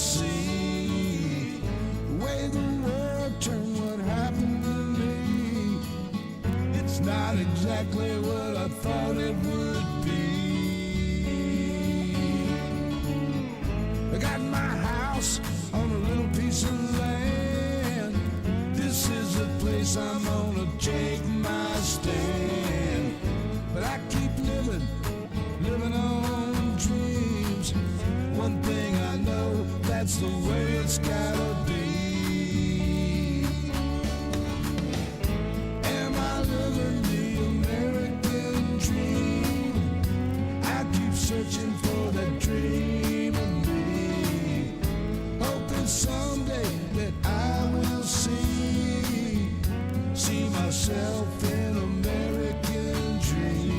see the way the world turned what happened to me. It's not exactly what I thought it would be. I got my house on a little piece of land. This is the place I'm gonna take my stand. But I keep living on dreams. One thing I know, that's the way it's gotta be. Am I living the American dream? I keep searching for that dream of me, hoping someday that I will see myself in American dream.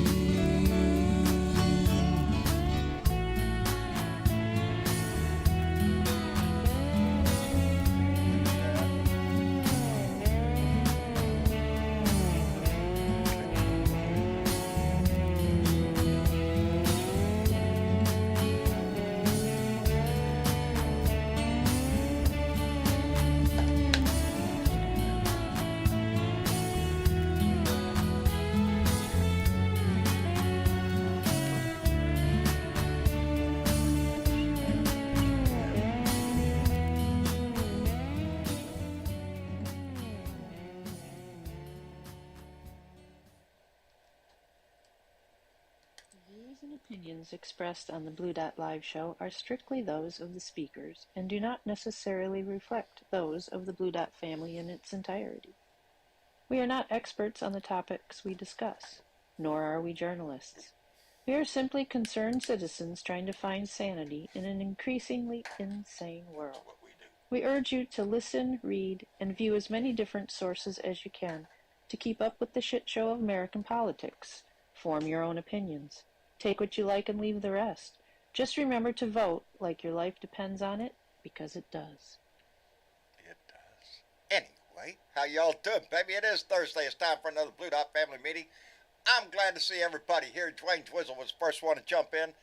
The views and opinions expressed on the Blue Dot Live show are strictly those of the speakers and do not necessarily reflect those of the Blue Dot family in its entirety. We are not experts on the topics we discuss, nor are we journalists. We are simply concerned citizens trying to find sanity in an increasingly insane world. We urge you to listen, read, and view as many different sources as you can to keep up with the shit show of American politics. Form your own opinions. Take what you like and leave the rest. Just remember to vote like your life depends on it, because it does. It does. Anyway, how y'all doing, baby? It is Thursday. It's time for another Blue Dot family meeting. I'm glad to see everybody here. Dwayne Twizzle was the first one to jump in,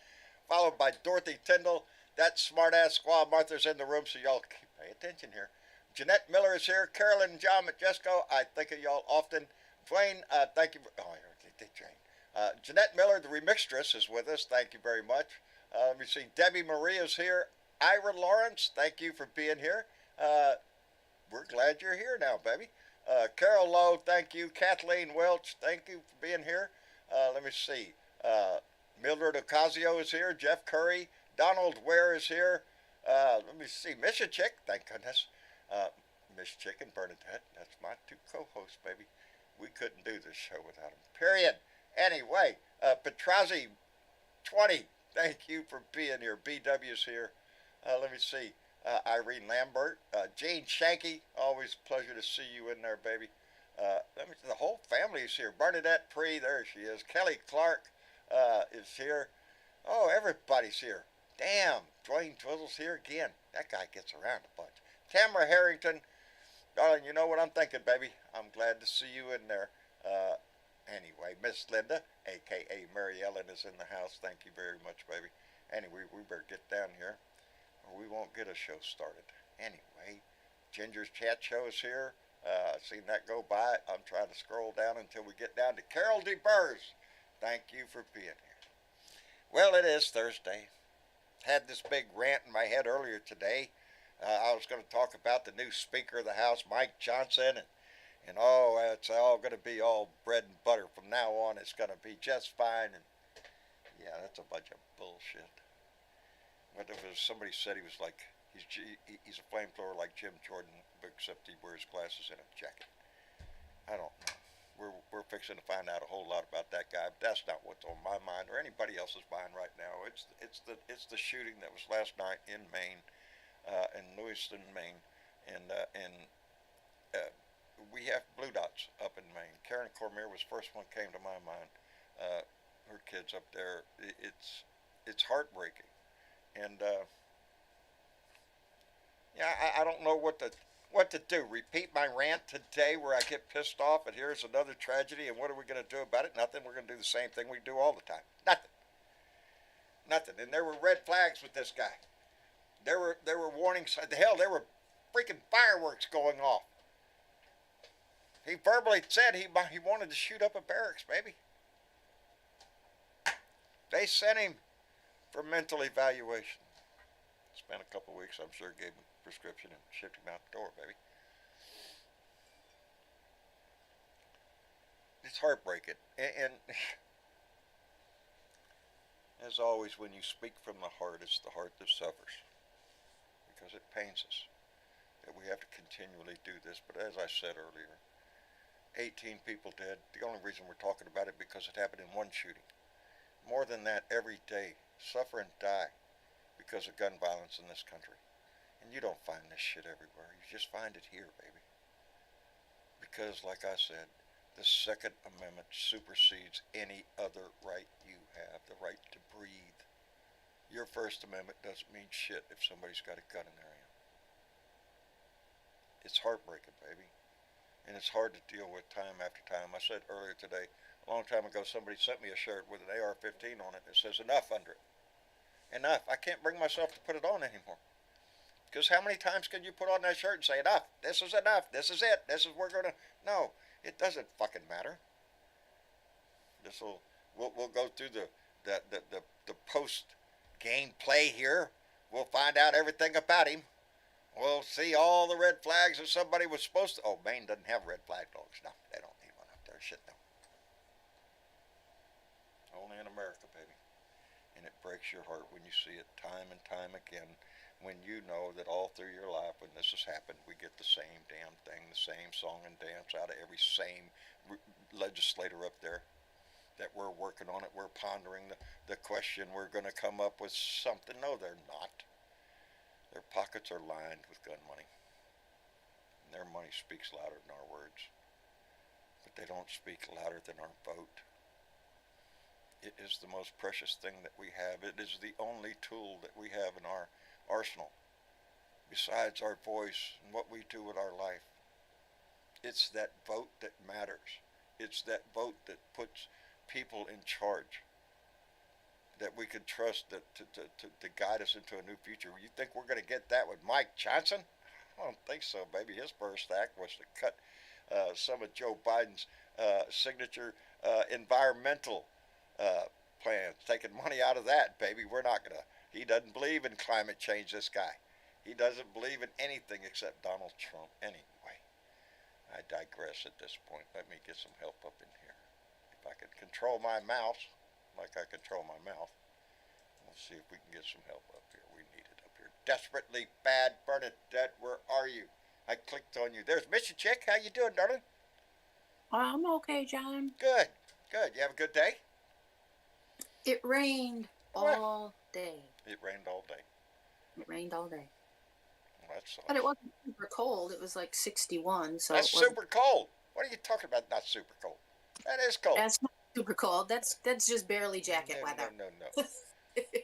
followed by Dorothy Tyndall. That smart-ass squaw Martha's in the room, so y'all pay attention here. Jeanette Miller is here. Carolyn and John Majesco, I think of y'all often. Dwayne, thank you. Oh, I did Jane. Jeanette Miller, the remixtress, is with us. Thank you very much. Let me see. Debbie Marie is here. Ira Lawrence, thank you for being here. We're glad you're here now, baby. Carol Lowe, thank you. Kathleen Welch, thank you for being here. Let me see. Mildred Ocasio is here. Jeff Curry. Donald Ware is here. Let me see. Miss Chick, thank goodness. Miss Chick and Bernadette, that's my two co-hosts, baby. We couldn't do this show without them. Period. Anyway, Petrazi 20, thank you for being here. BW's here. Let me see. Irene Lambert. Jane Shanky, always a pleasure to see you in there, baby. The whole family is here. Bernadette Pree, there she is. Kelly Clark is here. Oh, everybody's here. Damn, Dwayne Twizzle's here again. That guy gets around a bunch. Tamara Harrington, darling, you know what I'm thinking, baby. I'm glad to see you in there. Anyway, Miss Linda, a.k.a. Mary Ellen, is in the house. Thank you very much, baby. Anyway, we better get down here, or we won't get a show started. Anyway, Ginger's Chat Show is here. Seen that go by. I'm trying to scroll down until we get down to Carol DeBurs. Thank you for being here. Well, it is Thursday. Had this big rant in my head earlier today. I was going to talk about the new Speaker of the House, Mike Johnson, and oh, it's all going to be all bread and butter from now on. It's going to be just fine. And yeah, that's a bunch of bullshit. What if somebody said he was like, he's a flamethrower like Jim Jordan, except he wears glasses and a jacket. I don't know. We're fixing to find out a whole lot about that guy, but that's not what's on my mind or anybody else's mind right now. It's the shooting that was last night in Maine, in Lewiston, Maine, and we have blue dots up in Maine. Karen Cormier was the first one came to my mind. Her kids up there. It's heartbreaking, and yeah, I don't know what to do. Repeat my rant today where I get pissed off and here's another tragedy and what are we going to do about it? Nothing. We're going to do the same thing we do all the time. Nothing. And there were red flags with this guy. There were warnings. Hell, there were freaking fireworks going off. He verbally said he wanted to shoot up a barracks, baby. They sent him for mental evaluation. Spent a couple of weeks, I'm sure, gave him a prescription and shipped him out the door, baby. It's heartbreaking. And as always, when you speak from the heart, it's the heart that suffers. Because it pains us that we have to continually do this. But as I said earlier, 18 people dead. The only reason we're talking about it because it happened in one shooting. More than that, every day, suffer and die because of gun violence in this country. And you don't find this shit everywhere. You just find it here, baby. Because, like I said, the Second Amendment supersedes any other right you have, the right to breathe. Your First Amendment doesn't mean shit if somebody's got a gun in their hand. It's heartbreaking, baby. And it's hard to deal with time after time. I said earlier today, a long time ago, somebody sent me a shirt with an AR-15 on it that says enough under it. Enough. I can't bring myself to put it on anymore. Because how many times can you put on that shirt and say, enough, this is enough, this is it, this is, we're going to, no, it doesn't fucking matter. We'll go through the post-game play here. We'll find out everything about him. We'll see all the red flags that somebody was supposed to, oh, Maine doesn't have red flag dogs. No, they don't need one up there, shit, no. Only in America, baby. And it breaks your heart when you see it time and time again. When you know that all through your life, when this has happened, we get the same damn thing, the same song and dance out of every same legislator up there, that we're working on it, we're pondering the question, we're going to come up with something. No, they're not. Their pockets are lined with gun money. And their money speaks louder than our words. But they don't speak louder than our vote. It is the most precious thing that we have. It is the only tool that we have in our arsenal, besides our voice and what we do with our life. It's that vote that matters. It's that vote that puts people in charge that we can trust to guide us into a new future. You think we're going to get that with Mike Johnson? I don't think so, baby. His first act was to cut some of Joe Biden's signature environmental plans, taking money out of that, baby. We're not going to. He doesn't believe in climate change, this guy. He doesn't believe in anything except Donald Trump. Anyway, I digress at this point. Let me get some help up in here. If I could control my mouse, like I control my mouth, we'll see if we can get some help up here. We need it up here. Desperately bad Bernadette, where are you? I clicked on you. There's Missy Chick. How you doing, darling? I'm okay, John. Good, good. You have a good day? It rained all day. It rained all day. It rained all day. Well, that sucks. But it wasn't super cold. It was like 61. So That's super cold. What are you talking about? Not super cold. That is cold. That's not super cold. That's just barely jacket weather. No.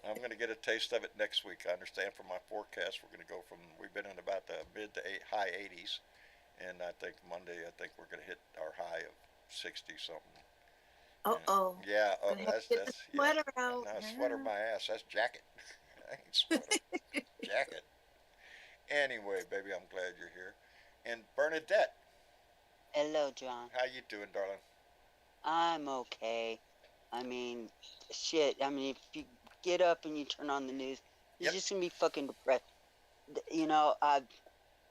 I'm going to get a taste of it next week. I understand from my forecast we're going to go from, we've been in about the mid to high 80s. And I think Monday, we're going to hit our high of 60 something. Uh-oh. Yeah, that's sweater out. No, sweater my ass. That's jacket. I ain't sweater. Jacket. Anyway, baby, I'm glad you're here. And Bernadette. Hello, John. How you doing, darling? I'm okay. I mean, shit. I mean, if you get up and you turn on the news, you're just going to be fucking depressed. You know, I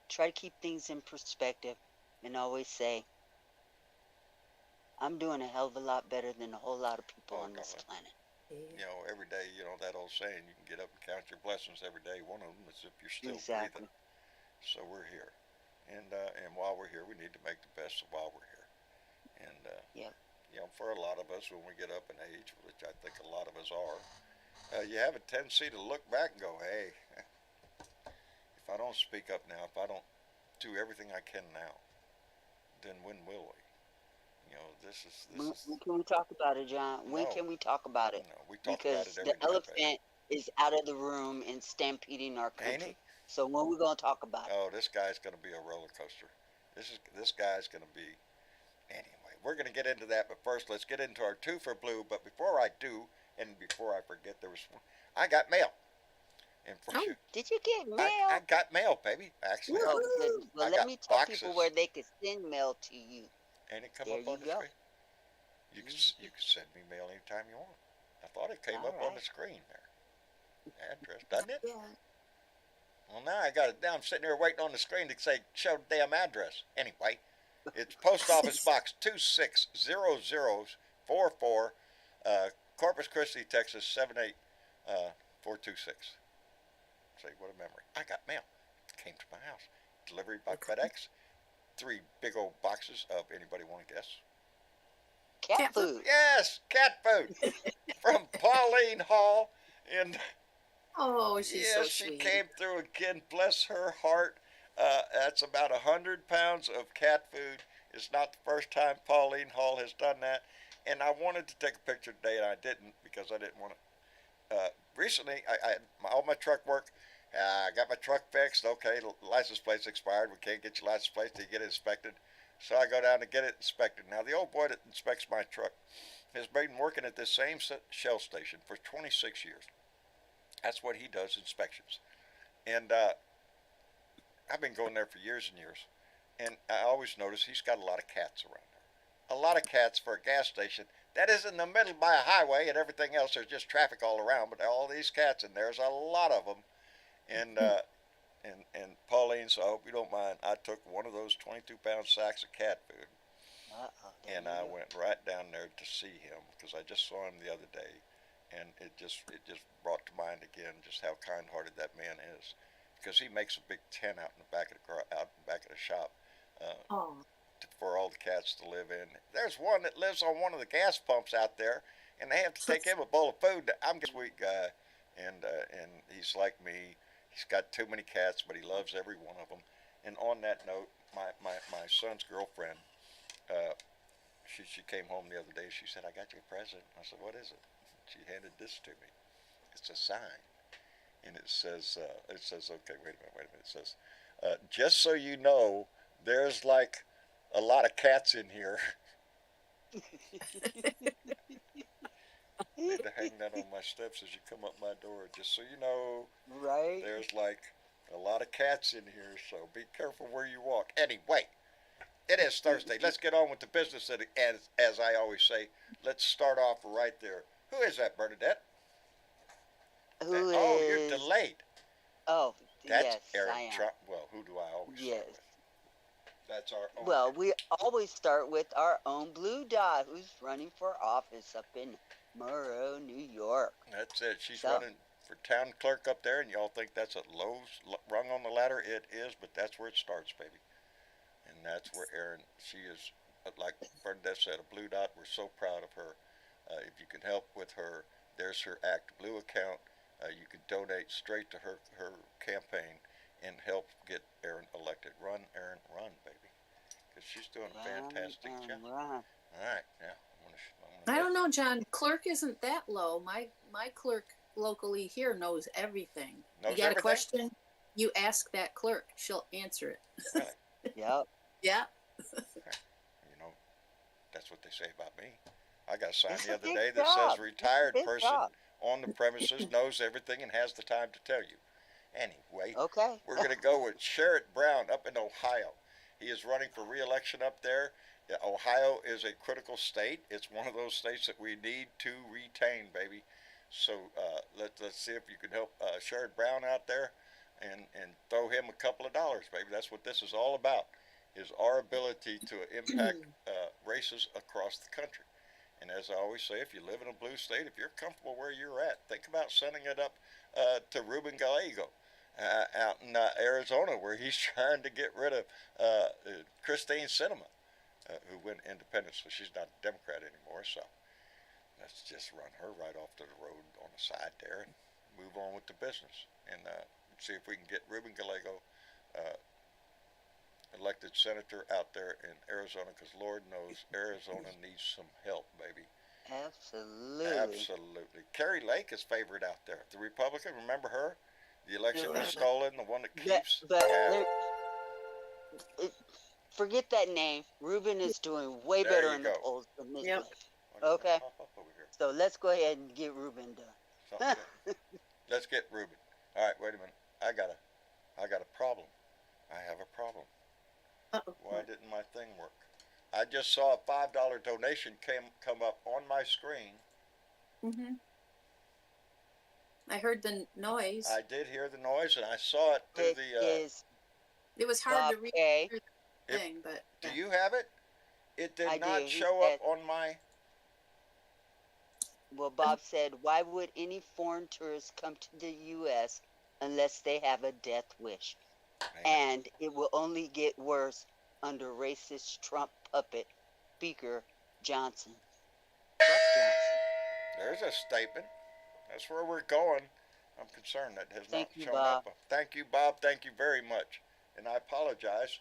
try to keep things in perspective and always say, I'm doing a hell of a lot better than a whole lot of people on this planet. You know, every day, you know, that old saying, you can get up and count your blessings every day. One of them is if you're still breathing. So we're here. And while we're here, we need to make the best of while we're here. And, you know, for a lot of us, when we get up in age, which I think a lot of us are, you have a tendency to look back and go, hey, if I don't speak up now, if I don't do everything I can now, then when will we? You know, this is. When can we talk about it, John? When can we talk about it? No, we talk because about it every the elephant is out of the room and stampeding our country. Ain't he? So when we gonna talk about it? Oh, this guy's gonna be a roller coaster. This guy's gonna be. Anyway, we're gonna get into that, but first let's get into our two for blue. But before I do, and before I forget, I got mail. And for Oh, sure, Did you get mail? I got mail, baby. Actually, Oh, woohoo. goodness. Well, I let got me tell boxes. people where they could send mail to you. And it come There up you on the go. screen. You can send me mail anytime you want. I thought it came All up on right. the screen there. Address, doesn't it? Yeah. Well, now I got it down. I'm sitting here waiting on the screen to say show the damn address. Anyway, it's Post Office Box 260044, Corpus Christi, Texas 78426. Say, what a memory. I got mail. It came to my house. Delivery by FedEx. 3 big old boxes of, anybody want to guess? Cat Cat food? food. Yes, cat food from Pauline Hall. And Oh, she's yes, so she sweet. came through again. Bless her heart. That's about 100 pounds of cat food. It's not the first time Pauline Hall has done that. And I wanted to take a picture today, and I didn't because I didn't want to. Recently, I had all my truck work. I got my truck fixed. Okay, license plate's expired. We can't get your license plate till you get it inspected. So I go down to get it inspected. Now, the old boy that inspects my truck has been working at this same Shell station for 26 years. That's what he does, inspections. And I've been going there for years and years. And I always notice he's got a lot of cats around there. A lot of cats for a gas station that is in the middle by a highway and everything else. There's just traffic all around, but all these cats, and there's a lot of them. And Pauline, so I hope you don't mind, I took one of those 22-pound sacks of cat food, and I went right down there to see him because I just saw him the other day, and it just brought to mind again just how kind-hearted that man is, because he makes a big tent out in the back of the shop. Oh. For all the cats to live in. There's one that lives on one of the gas pumps out there, and they have to take him a bowl of food. I'm a sweet guy, and he's like me. He's got too many cats, but he loves every one of them. And on that note, my son's girlfriend, she came home the other day. She said, "I got you a present." I said, "What is it?" She handed this to me. It's a sign, and it says, okay, wait a minute. It says, just so you know, there's like a lot of cats in here. I need to hang that on my steps as you come up my door. Just so you know, Right? there's like a lot of cats in here, so be careful where you walk. Anyway, it is Thursday. Let's get on with the business. As I always say, let's start off right there. Who is that, Bernadette? Oh, you're delayed. Oh, That's yes, Aaron I am. Trump. Well, who do I always start with? That's our own. Well, we always start with our own Blue Dot, who's running for office up in Monroe, New York. That's it. She's running for town clerk up there, and y'all think that's a low rung on the ladder. It is, but that's where it starts, baby. And that's where Erin, she is, like Bernadette said, a Blue Dot. We're so proud of her. If you can help with her, there's her Act Blue account. You can donate straight to her campaign and help get Erin elected. Run, Erin, run, baby. Because she's doing a fantastic job. All right, now I don't know, John. Clerk isn't that low. My clerk locally here knows everything. Knows you got everything? a question? You ask that clerk. She'll answer it. Really? Yep. Yeah. You know, that's what they say about me. I got a sign It's the a other big day that job. says retired Big person job. on the premises knows everything and has the time to tell you. Anyway, Okay. we're going to go with Sherrod Brown up in Ohio. He is running for re-election up there. Ohio is a critical state. It's one of those states that we need to retain, baby. So let's see if you can help Sherrod Brown out there and throw him a couple of dollars, baby. That's what this is all about, is our ability to impact races across the country. And as I always say, if you live in a blue state, if you're comfortable where you're at, think about sending it up to Ruben Gallego out in Arizona, where he's trying to get rid of Christine Sinema, who went independent, so she's not a Democrat anymore. So let's just run her right off to the road on the side there and move on with the business. And see if we can get Ruben Gallego elected senator out there in Arizona, because Lord knows Arizona needs some help, baby. Absolutely. Absolutely. Carrie Lake is favored out there. The Republican, remember her? The election was stolen, the one that keeps... Forget that name. Ruben is doing way There better you in the go. polls than this Yep. guy. Okay. Pop up over here. So let's go ahead and get Ruben done. Something good. Let's get Ruben. All right, wait a minute. I got a problem. I have a problem. Uh-oh. Why didn't my thing work? I just saw a $5 donation come up on my screen. Mm-hmm. I heard the noise. I did hear the noise, and I saw it through It the. is It was hard Bob to read K. through the thing, but Do you have it? It did I not do. He show said, up on my. well, Bob said, why would any foreign tourists come to the U.S. unless they have a death wish? Man, And it will only get worse under racist Trump puppet Speaker Johnson. Trump Johnson. there's a statement. That's where we're going. I'm concerned that has Thank not you, shown Bob. up. Thank you, Bob. Thank you very much. And I apologize.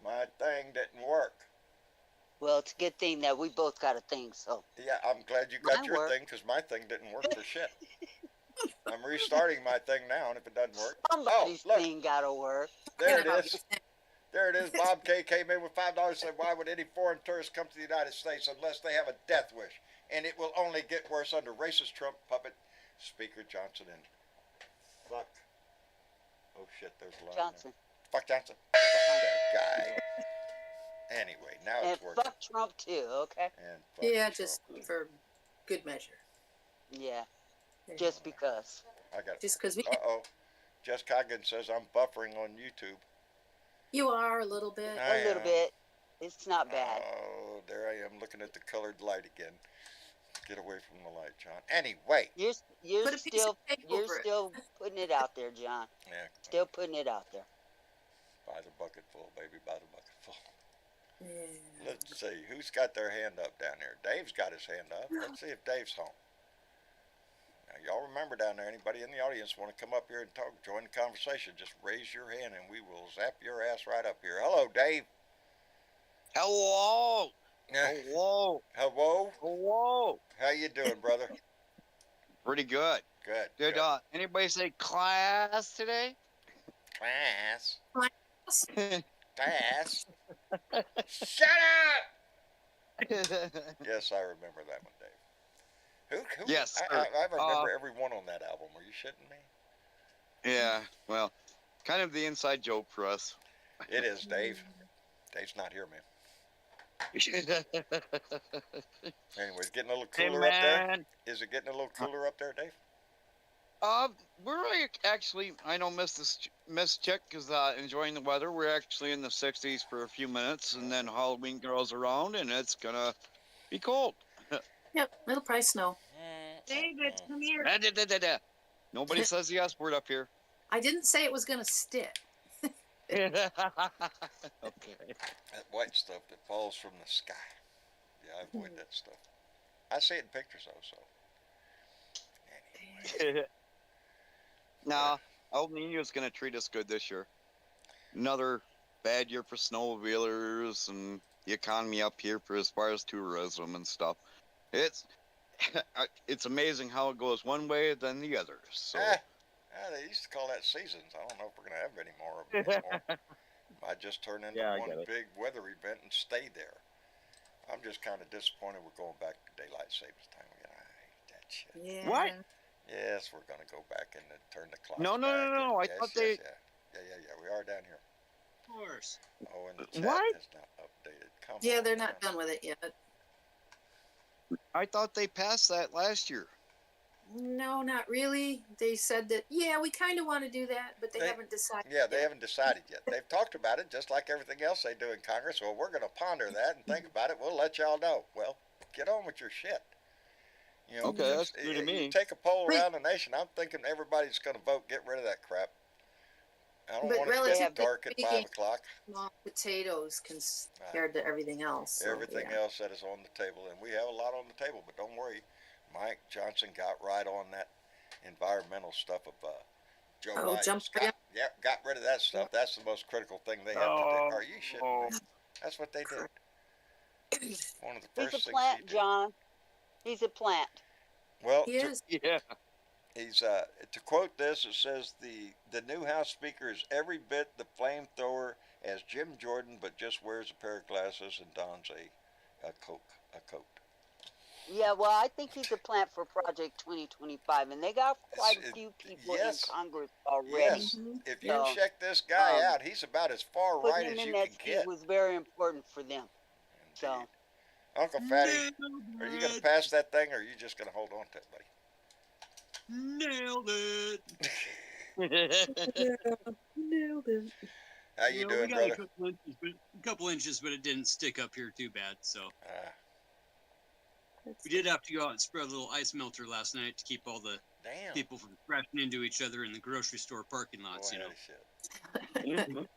My thing didn't work. Well, it's a good thing that we both got a thing, so. Yeah, I'm glad you got Mine your worked. thing because my thing didn't work for shit. I'm restarting my thing now, and if it doesn't work, Somebody's look, thing gotta work. there it is. There it is. Bob K came in with $5 and said, why would any foreign tourist come to the United States unless they have a death wish? And it will only get worse under racist Trump puppet Speaker Johnson and fuck. Oh shit, there's a line Johnson. there. Fuck Johnson. Fuck that guy. Anyway, now And it's working. fuck Trump too, okay? And fuck yeah, Trump. just for good measure. Yeah, There you just go. because. I got it. Just because Uh-oh. Jess Coggin says I'm buffering on YouTube. you are a little bit. I A little am. bit. It's not bad. Oh, there I am looking at the colored light again. Get away from the light, John. Anyway. You're Put a piece of tape you're over it. still putting it out there, John. Yeah. Still putting it out there. By the bucket full, baby, by the bucket full. Yeah. Let's see, who's got their hand up down there? Dave's got his hand up. Let's see if Dave's home. Now, y'all remember down there, anybody in the audience want to come up here and talk, join the conversation, just raise your hand and we will zap your ass right up here. Hello, Dave. Hello. Hello. Hello. Hello. How you doing, brother? Pretty good. Good. Did good. anybody say class today? Class. Yeah. Class. Shut up! Yes, I remember that one, Dave. Who? Yes, I sir. remember every one on that album. Are you shitting me? Well, kind of the inside joke for us. It is, Dave. Dave's not here, man. Anyways, getting a little Hey, cooler up there. man. Is it getting a little cooler up there, Dave? We're actually, I know Miss Chick is enjoying the weather. We're actually in the 60s for a few minutes, and then Halloween girls around, and it's gonna be cold. Yep, it'll probably snow. David, come here. Nobody says the S word up here. I didn't say it was going to stick. Okay. That white stuff that falls from the sky. Yeah, I avoid that stuff. I see it in pictures, though, so. Anyway. Nah, El Nino's gonna treat us good this year. Another bad year for snowmobilers and the economy up here for as far as tourism and stuff. It's amazing how it goes one way then the other. So They used to call that seasons. I don't know if we're gonna have any more of them anymore. Might just turn into Yeah, I one get it. big weather event and stay there. I'm just kind of disappointed we're going back to daylight savings time again. I hate that shit. Yeah. What? Yes, we're gonna go back and turn the clock. No. I yes, thought yes, yeah. We are down here. Of course. Oh, and the chat What? is not updated. Come Yeah, on, they're not man. done with it yet. I thought they passed that last year. No, not really. They said that, yeah, we kind of want to do that, but they haven't decided. Yeah, they yet. haven't decided yet. They've talked about it just like everything else they do in Congress. Well, we're going to ponder that and think about it. We'll let y'all know. Well, get on with your shit. You know, Okay, that's good to me. You take a poll around the nation. I'm thinking everybody's going to vote. Get rid of that crap. I don't But want it to relatively get dark at 5 speaking, o'clock. Small potatoes compared to everything else. So, Everything yeah. else that is on the table, and we have a lot on the table. But don't worry, Mike Johnson got right on that environmental stuff of Joe Oh, Biden. jump right Got rid of that stuff. That's the most critical thing they have to do. Are you shitting me? That's what they did. One of the first He's a things plant, he did. John. He's a plant. Well, He is. Yeah. he's to quote this, it says the new House Speaker is every bit the flamethrower as Jim Jordan, but just wears a pair of glasses and dons a coat. Yeah, well, I think he's a plant for Project 2025, and they got quite a It- few people in yes, Congress already. yes. Mhm. If you Yep. So, check this guy um, out, he's about as far putting right him as in you that can seat get. was very important for them. Indeed. So, Uncle Fatty, are you going to pass that thing, or are you just going to hold on to it, buddy? Nailed it. Nailed it. How you We doing, got brother? a couple inches, but it didn't stick up here too bad. So That's we did have to go out and spread a little ice melter last night to keep all the Damn. people from crashing into each other in the grocery store parking lots. Boy, You know. howdy shit.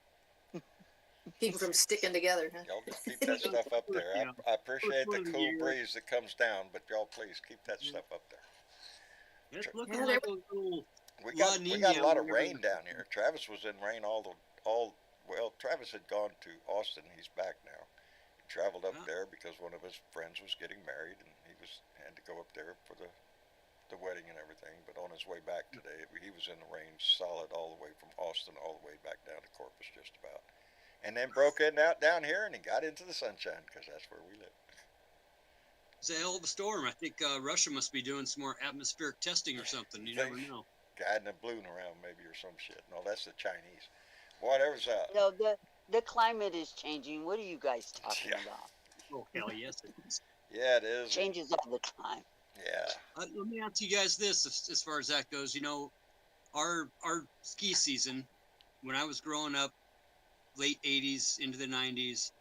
Keep them from sticking together, huh? Y'all just keep that stuff up there. Yeah. I appreciate the First one of the cool year. breeze that comes down, but y'all please keep that stuff up there. It's looking Yeah, like a little. We La got a Nina lot of whenever rain the- down here. Travis was in rain well, Travis had gone to Austin. He's back now. He traveled up Yeah. there because one of his friends was getting married, and had to go up there for the wedding and everything. But on his way back today, he was in the rain solid all the way from Austin all the way back down to Corpus, just about. And then broke in out down here, and he got into the sunshine because that's where we live. It's a hell of a storm. I think Russia must be doing some more atmospheric testing or something. You never know. Guiding a balloon around maybe or some shit. No, that's the Chinese. Whatever's up. you know, the climate is changing. What are you guys talking Yeah. about? Oh hell yes, it is. Yeah, it is. Changes all the time. Yeah. Let me ask you guys this, as far as that goes. You know, our ski season, when I was growing up, late '80s into the '90s,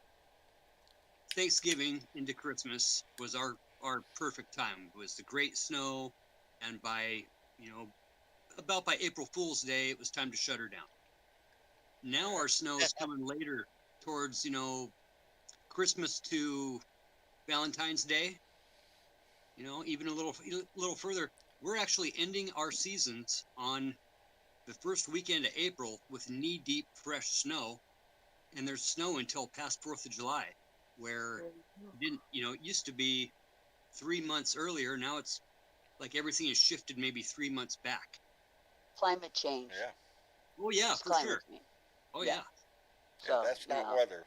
Thanksgiving into Christmas was our perfect time. It was the great snow, and by about by April Fool's Day, it was time to shut her down. Now our snow is coming later, towards Christmas to Valentine's Day. Even a little further. We're actually ending our seasons on the first weekend of April with knee-deep fresh snow, and there's snow until past 4th of July, where it used to be 3 months earlier. Now it's like everything is shifted maybe 3 months back. Climate change. Yeah. Oh yeah, It's for climate sure. change. Oh Yeah. yeah. So, that's not no. weather.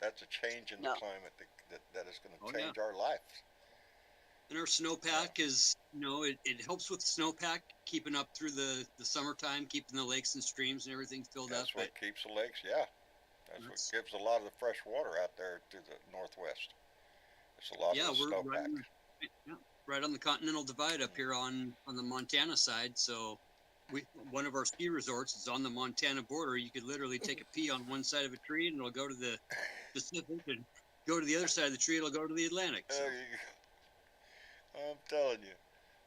That's a change in No. the climate that is going to Oh, yeah. change our lives. And our snowpack is, it helps with snowpack, keeping up through the summertime, keeping the lakes and streams and everything filled That's up. what keeps the lakes, yeah. That's what gives a lot of the fresh water out there to the northwest. It's a lot Yeah, of the we're snowpack. right on the Continental Divide up here on the Montana side. So one of our ski resorts is on the Montana border. You could literally take a pee on one side of a tree and it'll go to the Pacific, and go to the other side of the tree, it'll go to the Atlantic. So. I'm telling you.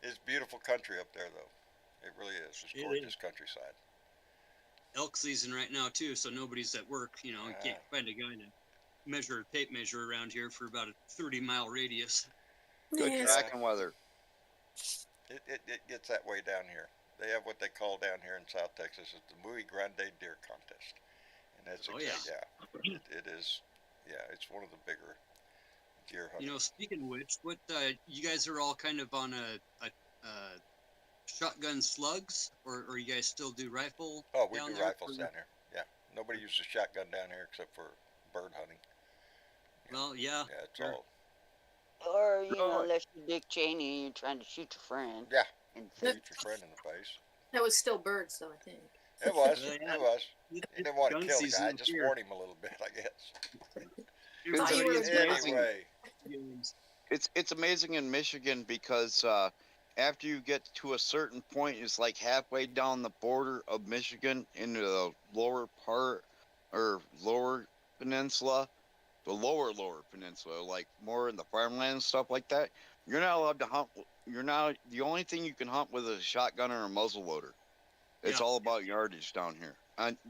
It's beautiful country up there, though. It really is. It's gorgeous countryside. Elk season right now too, so nobody's at work. You can't find a guy to measure a tape measure around here for about a 30-mile radius. Good Yes. tracking weather. It gets that way down here. They have what they call down here in South Texas is the Muy Grande Deer Contest, and that's it is. Yeah, it's one of the bigger deer hunting. Speaking of which, what you guys are all kind of on a shotgun slugs, or you guys still do rifle? Oh, we down do there rifles down here. Yeah, nobody uses a shotgun down here except for bird hunting. Well, yeah. Yeah, it's sure. all. Or, unless you're Dick Cheney and you're trying to shoot your friend. Yeah. And Shoot your friend in the face. That was still birds, though, I think. It was. Yeah. It was. He It's didn't want to gun kill the season guy. up Just here. warn him a little bit, I guess. It's thought you were amazing. Anyway, It's amazing in Michigan because after you get to a certain point, it's like halfway down the border of Michigan into the lower part or lower peninsula, the lower peninsula, like more in the farmland and stuff like that. You're not allowed to hunt. The only thing you can hunt with is a shotgun or a muzzle loader. It's Yeah. all about yardage down here,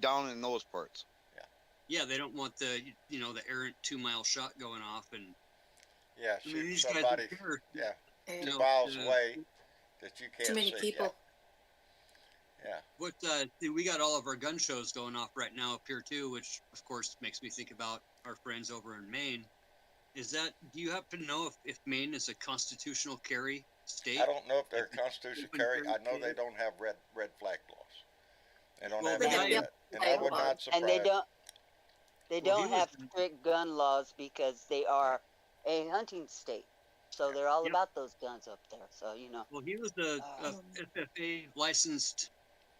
down in those parts. Yeah, they don't want the the errant 2-mile shot going off, and yeah, I mean shoot these guys somebody. up here, Yeah, And 2 miles away that you can't too many see. people. Yeah. What we got all of our gun shows going off right now up here too, which of course makes me think about our friends over in Maine. Do you happen to know if Maine is a constitutional carry state? I don't know if they're Like, constitutional open carry. I carry know they state? don't have red flag laws. They don't Well, have they any have of that, and flag I would laws. not surprise. And they don't Well, he have was- strict gun laws because they are a hunting state. So they're all Yep. about those guns up there. So, you know. Well, he was a FFA licensed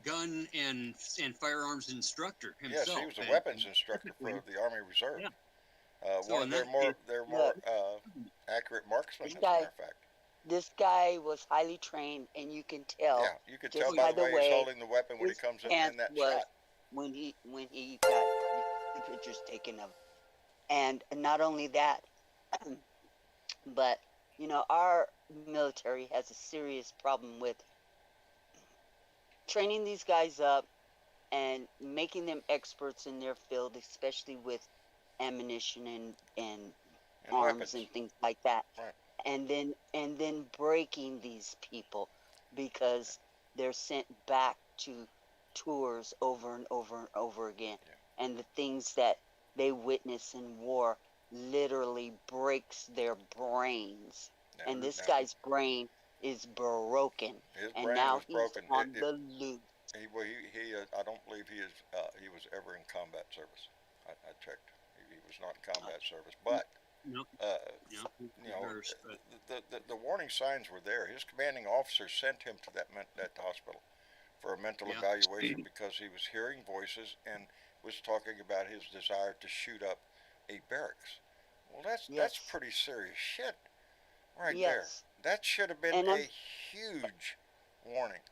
gun and firearms instructor Yes, himself. he was a and weapons instructor typically- for the Army Reserve. Yeah. So One in of their that more case, their more Look, accurate marksmen, this as a matter guy, of fact. this guy was highly trained, and you can tell Yeah, you could just tell by by the way he's holding the weapon when he his comes in stance that was shot. when he got the pictures taken of him. And not only that, but you know, our military has a serious problem with training these guys up and making them experts in their field, especially with ammunition and And arms weapons. and things like that. Right. And then breaking these people because they're sent back to tours over and over and over again. Yeah. And the things that they witness in war literally breaks their brains. Now, And this now, guy's brain is broken. his And brain now was he's broken. on the loose. He I don't believe he was ever in combat service. I checked. He was not in combat service, but Nope. you know, Nurse, but the warning signs were there. His commanding officer sent him to that hospital for a mental Yeah. evaluation because he was hearing voices and was talking about his desire to shoot up a barracks. Well, that's Yes. pretty serious shit, right Yes. there. That should have been And a huge warning.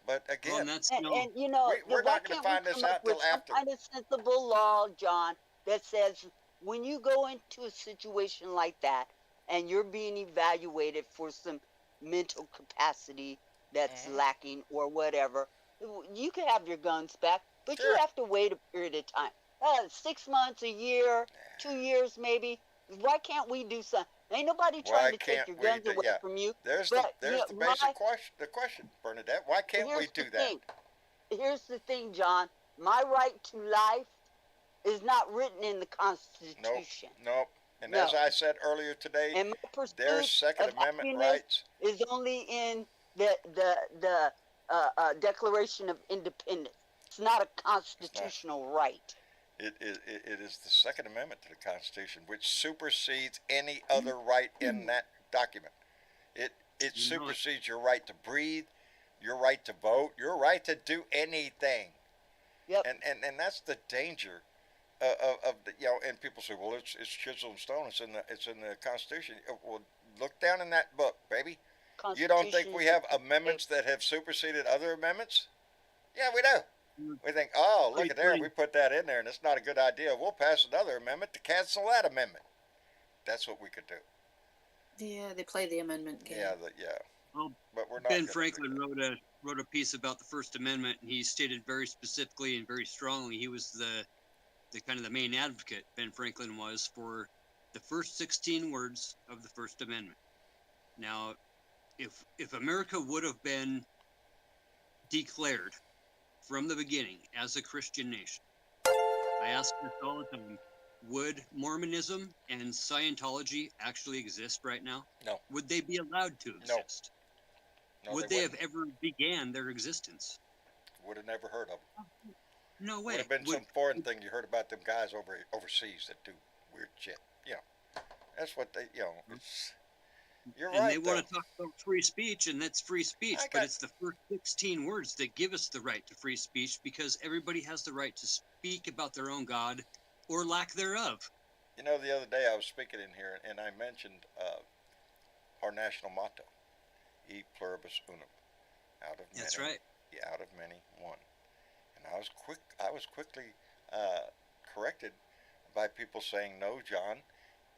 But well, again, and that's And you know, we're why not going can't to find we this come up out till with some after. kind of sensible law, John, that says when you go into a situation like that and you're being evaluated for some mental capacity that's Mhm. lacking or whatever, you can have your guns back, but Sure. you have to wait a period of time. 6 months, a year, 2 years maybe. Why can't we do something? Ain't nobody Why trying to take can't your we guns do- away yeah. from you. There's But the you know, basic question, Bernadette. Why can't we here's do the that? thing. Here's the thing, John. My right to life is not written in the Constitution. Nope. And No. as I said earlier today, And my pursuit their Second of Amendment happiness rights. is only in the Declaration of Independence. It's not a constitutional right. It is the Second Amendment to the Constitution, which supersedes any other right in that document. It You know it. supersedes your right to breathe, your right to vote, your right to do anything. Yep. And that's the danger of the, and people say, well, it's chisel and stone. It's in the Constitution. Well, look down in that book, baby. You don't think we have amendments that have superseded other amendments? Yeah, we do. We think, oh, look at there, we put that in there, and it's not a good idea. We'll pass another amendment to cancel that amendment. That's what we could do. Yeah, they play the amendment game. Yeah. Well, But we're not. Ben gonna Franklin do that. wrote a piece about the First Amendment, and he stated very specifically and very strongly he was the kind of the main advocate. Ben Franklin was for the first 16 words of the First Amendment. Now, if America would have been declared from the beginning as a Christian nation, I ask this all the time: would Mormonism and Scientology actually exist right now? No. Would they be allowed to No. exist? No, Would they have wouldn't. ever began their existence? Would have never heard of them. No way. Would have been some foreign thing you heard about them guys overseas that do weird shit. That's what they. It's. You're and right. they want to talk about free speech, and that's free speech, I but got- it's the first 16 words that give us the right to free speech, because everybody has the right to speak about their own God or lack thereof. The other day I was speaking in here, and I mentioned our national motto: "E pluribus unum." Out of many, That's right. Out of many, one. And I was quickly corrected by people saying, "No, John,"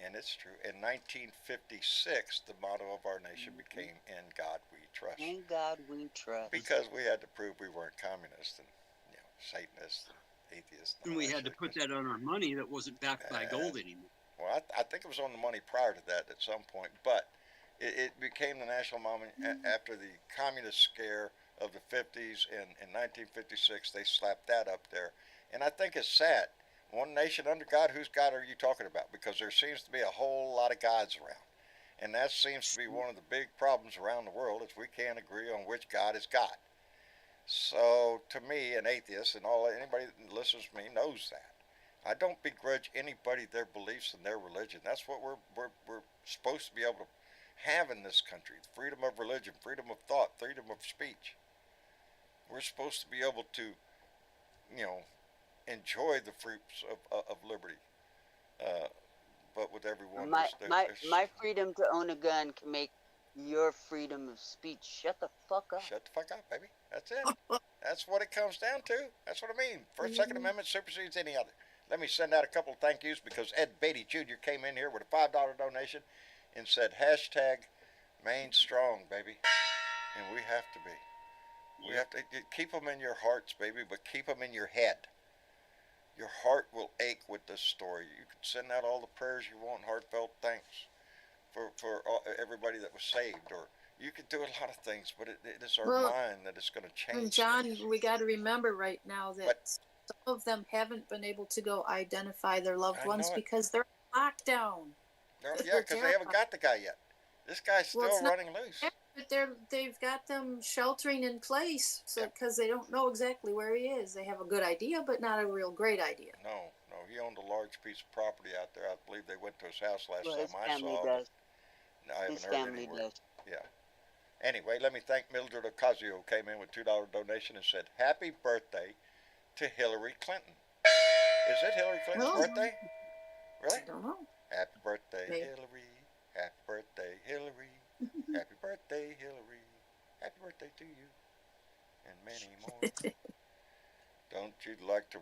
and it's true. In 1956, the motto of our nation became "In God We Trust," In God we trust. because we had to prove we weren't communists and Satanists and atheists. And we had to put that on our money that wasn't backed by gold anymore. Well, I think it was on the money prior to that at some point, but it became the national monument after the communist scare of the 50s. In 1956, they slapped that up there. And I think it's sad. One nation under God, whose God are you talking about? Because there seems to be a whole lot of gods around. And that seems to be one of the big problems around the world, is we can't agree on which God is God. So, to me, an atheist, and anybody that listens to me knows that. I don't begrudge anybody their beliefs and their religion. That's what we're supposed to be able to have in this country: freedom of religion, freedom of thought, freedom of speech. We're supposed to be able to, you know, enjoy the fruits of liberty. Uh, but with everyone, My freedom to own a gun can make your freedom of speech shut the fuck up. shut the fuck up, baby. That's it. That's what it comes down to. That's what I mean. First, Second Amendment supersedes any other. Let me send out a couple of thank yous because Ed Beatty Jr. came in here with a $5 donation and said hashtag Maine strong, baby. And we have to be. We have to keep them in your hearts, baby, but keep them in your head. Your heart will ache with this story. You can send out all the prayers you want, heartfelt thanks for everybody that was saved, or you could do a lot of things, but it is our mind that is going to change. And John, things. we got to remember right now that some of them haven't been able to go identify their loved ones because they're locked down. Yeah, because they haven't got the guy yet. This guy's still running loose. But they've got them sheltering in place because they don't know exactly where he is. They have a good idea, but not a real great idea. No, he owned a large piece of property out there. I believe they went to his house last time I saw him. Does. I haven't His heard family anywhere. does. Yeah. Anyway, let me thank Mildred Ocasio, came in with $2 donation and said, "Happy birthday to Hillary Clinton." Is it Hillary Clinton's birthday? Really? I don't know. Happy birthday, Maybe. Hillary. Happy birthday, Hillary. Happy birthday, Hillary. Happy birthday to you. And many more. Don't you like to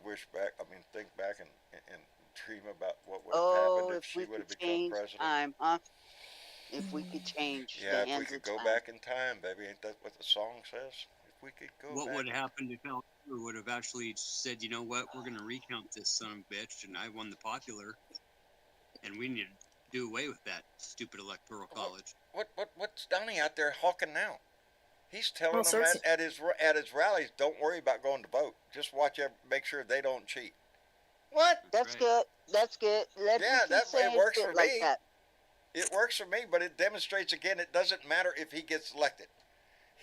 think back and dream about what would have happened if she would have become president? Time, huh? If we could change Yeah, the if we could go back in time, baby. Ain't that what the song says? If we could go What back. would have happened if Al Gore would have actually said, you know what, we're going to recount this son of a bitch, and I won the popular, and we need to do away with that stupid electoral college. What's Donnie out there hawking now? He's telling them Cersei. at his rallies, don't worry about going to vote. Just make sure they don't cheat. What? That's Right. good. That's good. Let me keep saying it works shit for like me. that. It works for me, but it demonstrates again it doesn't matter if he gets elected.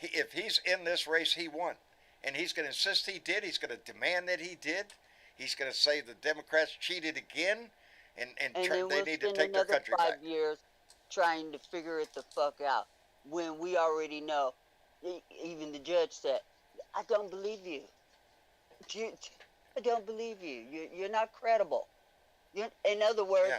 If he's in this race, he won. And he's going to insist he did. He's going to demand that he did. He's going to say the Democrats cheated again and then they we'll need to spend take their another country 5 back. years trying to figure it the fuck out when we already know. Even the judge said, "I don't believe you. I don't believe you. You're not credible. In other words,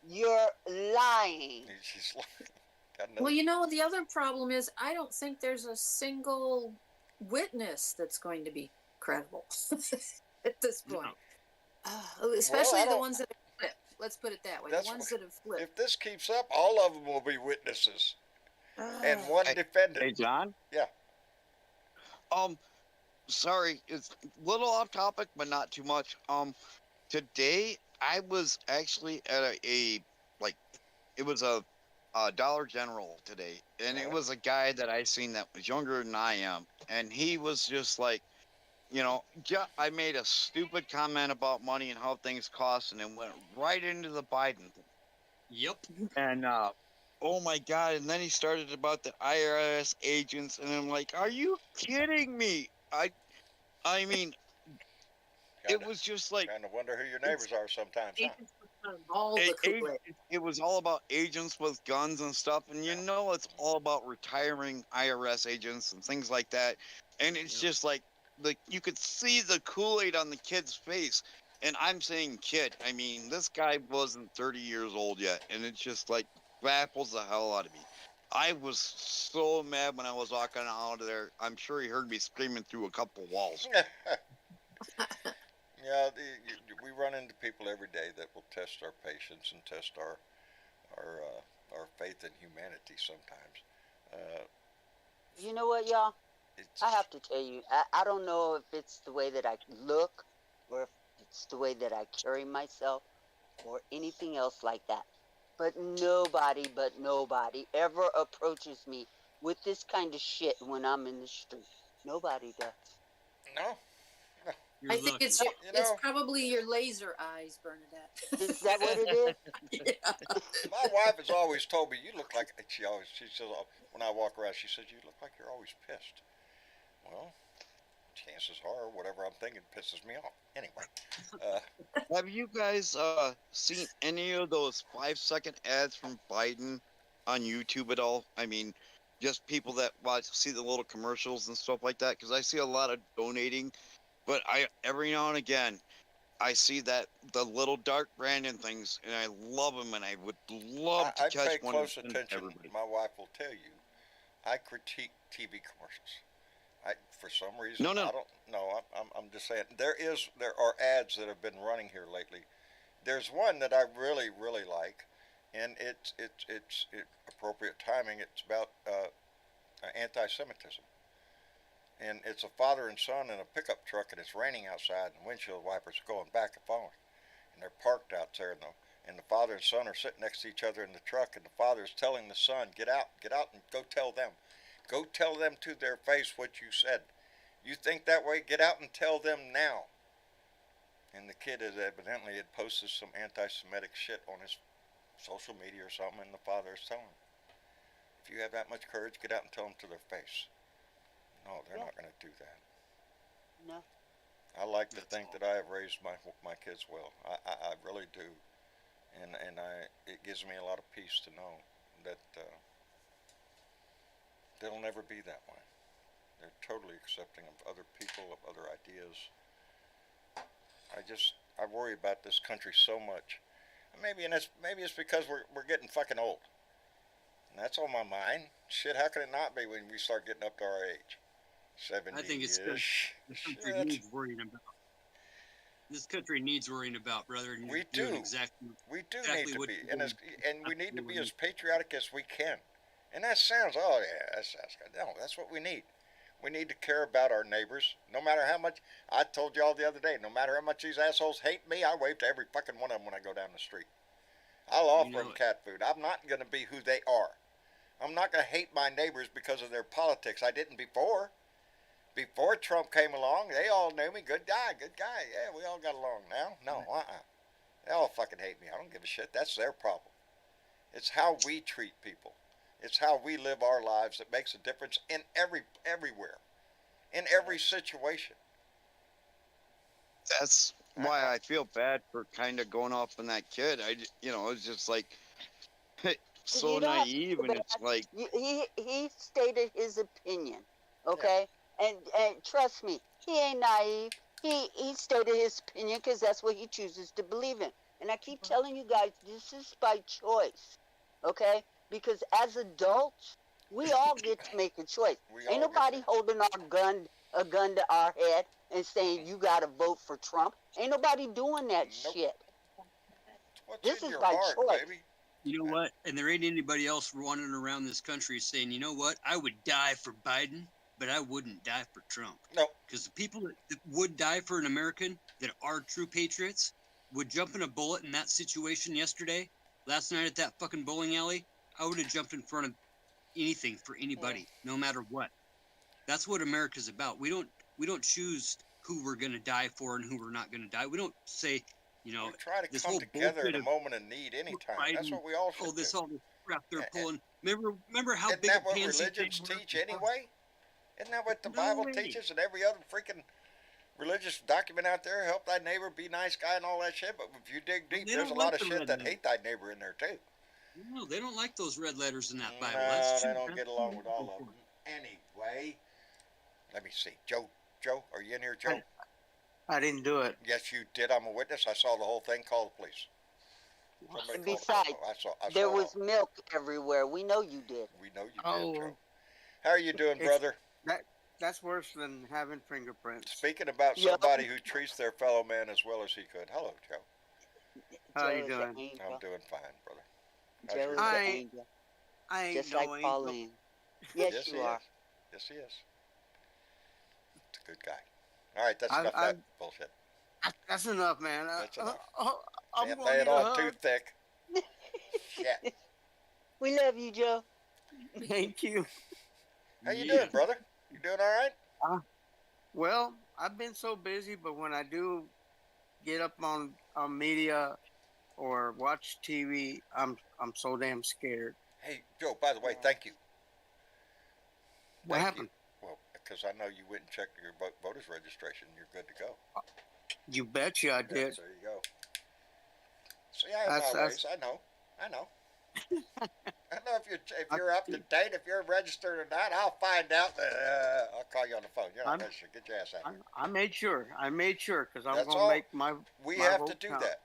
you're lying." She's lying. Well, the other problem is I don't think there's a single witness that's going to be credible at this point. Especially the ones that have flipped. Let's put it that way. The ones that have flipped. If this keeps up, all of them will be witnesses. And one defendant. Hey, John? Yeah. Sorry, it's a little off topic, but not too much. Today I was actually at it was a Dollar General today, and it was a guy that I seen that was younger than I am, and he was just like, I made a stupid comment about money and how things cost, and it went right into the Biden thing. Yep. And oh my God! And then he started about the IRS agents, and I'm like, "Are you kidding me?" I mean, it was just like Kind of wonder who your neighbors are sometimes, huh? it was all about agents with guns and stuff, and it's all about retiring IRS agents and things like that. And it's just like you could see the Kool-Aid on the kid's face. And I'm saying kid, I mean, this guy wasn't 30 years old yet, and it's just like baffles the hell out of me. I was so mad when I was walking out of there. I'm sure he heard me screaming through a couple walls. Yeah, we run into people every day that will test our patience and test our faith in humanity sometimes. You know what, y'all? I have to tell you, I don't know if it's the way that I look or if it's the way that I carry myself or anything else like that. But nobody ever approaches me with this kind of shit when I'm in the street. Nobody does. No. I think it's probably your laser eyes, Bernadette. Is that what it is? Yeah. My wife has always told me, you look like, she says, when I walk around, she says, you look like you're always pissed. Well, chances are whatever I'm thinking pisses me off. Anyway. Have you guys seen any of those 5-second ads from Biden on YouTube at all? I mean, just people that see the little commercials and stuff like that. Because I see a lot of donating, but every now and again I see that the little dark Brandon things, and I love them, and I would love to I catch pay one close and send it to attention. everybody. My wife will tell you. I critique TV commercials. For some reason, No, no, I don't know. I'm just saying there are ads that have been running here lately. There's one that I really really like, and it's appropriate timing. It's about anti-Semitism, and it's a father and son in a pickup truck, and it's raining outside, and windshield wipers are going back and forth, and they're parked out there, and the father and son are sitting next to each other in the truck, and the father is telling the son, get out, and go tell them. Go tell them to their face what you said. You think that way? Get out and tell them now. And the kid has evidently had posted some anti-Semitic shit on his social media or something, and the father is telling him, if you have that much courage, get out and tell them to their face. No, they're not going to do that. No. I like to think that I have raised my kids well. I really do, and it gives me a lot of peace to know that they'll never be that way. They're totally accepting of other people, of other ideas. I worry about this country so much. Maybe it's because we're getting fucking old. And that's on my mind. Shit, how can it not be when we start getting up to our age? 70 I think it's good. This country needs worrying about. This country needs worrying about, brother. And We you're doing do. Exactly We do exactly need to what be, you're and doing. we need to be as patriotic as we can. And that sounds, oh yeah, that sounds good. No, that's what we need. We need to care about our neighbors, no matter how much. I told y'all the other day, no matter how much these assholes hate me, I wave to every fucking one of them when I go down the street. I'll offer them cat food. I'm not going to be who they are. I'm not going to hate my neighbors because of their politics. I didn't before. Before Trump came along, they all knew me. Good guy, good guy. Yeah, we all got along. Now, no, They all fucking hate me. I don't give a shit. That's their problem. It's how we treat people. It's how we live our lives that makes a difference in everywhere, in every situation. That's why I feel bad for kind of going off on that kid. It's just like so naive, and it's like he stated his opinion, okay? Yeah. And trust me, he ain't naive. He stated his opinion because that's what he chooses to believe in. And I keep telling you guys, this is by choice, okay? Because as adults, we all get to make a choice. Ain't nobody holding a gun to our head and saying you gotta vote for Trump. Ain't nobody doing that shit. This is by choice. Baby? You know what? And there ain't anybody else wandering around this country saying, you know what? I would die for Biden, but I wouldn't die for Trump. No. Because the people that would die for an American that are true patriots would jump in a bullet in that situation yesterday, last night at that fucking bowling alley. I would have jumped in front of anything for anybody, no matter what. That's what America's about. We don't choose who we're gonna die for and who we're not gonna die. We don't say, we try to come together in a moment of need anytime. That's what we all should do. All this crap they're pulling. Remember how isn't big that a what pansy religions teach anyway? Isn't that what the Bible teaches and every other freaking religious document out there? Help thy neighbor, be nice guy, and all that shit. But if you dig deep, there's a lot of shit that hate thy neighbor in there too. No, they don't like those red letters in that Bible. No, that's true. They don't get along with all of them. Anyway, let me see. Joe, are you in here, Joe? I didn't do it. Yes, you did. I'm a witness. I saw the whole thing. Call the police. And besides, there was milk everywhere. We know you did. We know you did, Joe. How are you doing, brother? That's worse than having fingerprints. Speaking about somebody who treats their fellow man as well as he could. Hello, Joe. How are you doing? I'm doing fine, brother. Joe's the angel. I ain't just no like angel. Pauline. Yes, you are. Yes, he is. He's a good guy. All right, that's enough of that bullshit. That's enough, man. That's enough. I'm Can't going lay it to on hug. too thick. Shit. We love you, Joe. Thank you. How you doing, brother? You doing all right? Well, I've been so busy, but when I do get up on media or watch TV, I'm so damn scared. Hey, Joe, by the way, thank you. What happened? Well, because I know you went and checked your voter's registration. You're good to go. You betcha I did. Yes, there you go. See, I have my ways. I know. I don't know if you're up to date, if you're registered or not. I'll find out. I'll call you on the phone. You're not I'm, registered. Get your ass out here. I made sure. I made sure because I'm That's gonna all. make my We my have to vote do count. that.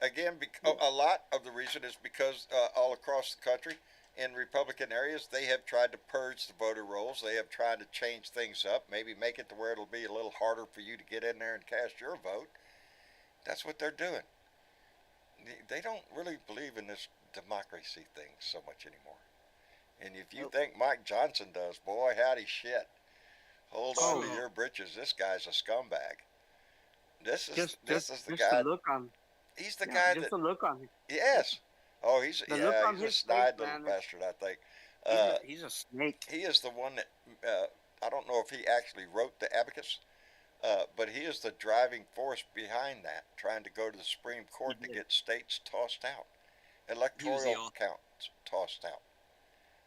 Again, a lot of the reason is because all across the country, in Republican areas, they have tried to purge the voter rolls. They have tried to change things up, maybe make it to where it'll be a little harder for you to get in there and cast your vote. That's what they're doing. They don't really believe in this democracy thing so much anymore. And if you think Mike Johnson does, boy, howdy shit. Hold on to Oh, your britches. This guy's a scumbag. This is the just the guy. look on. He's the Yeah, guy just that. the look on him. Yes. Oh, The look on he's a his face, snide little man. bastard. I think. He's a snake. He is the one that. I don't know if he actually wrote the abacus, but he is the driving force behind that, trying to go to the Supreme Court to get states tossed out, electoral counts tossed out,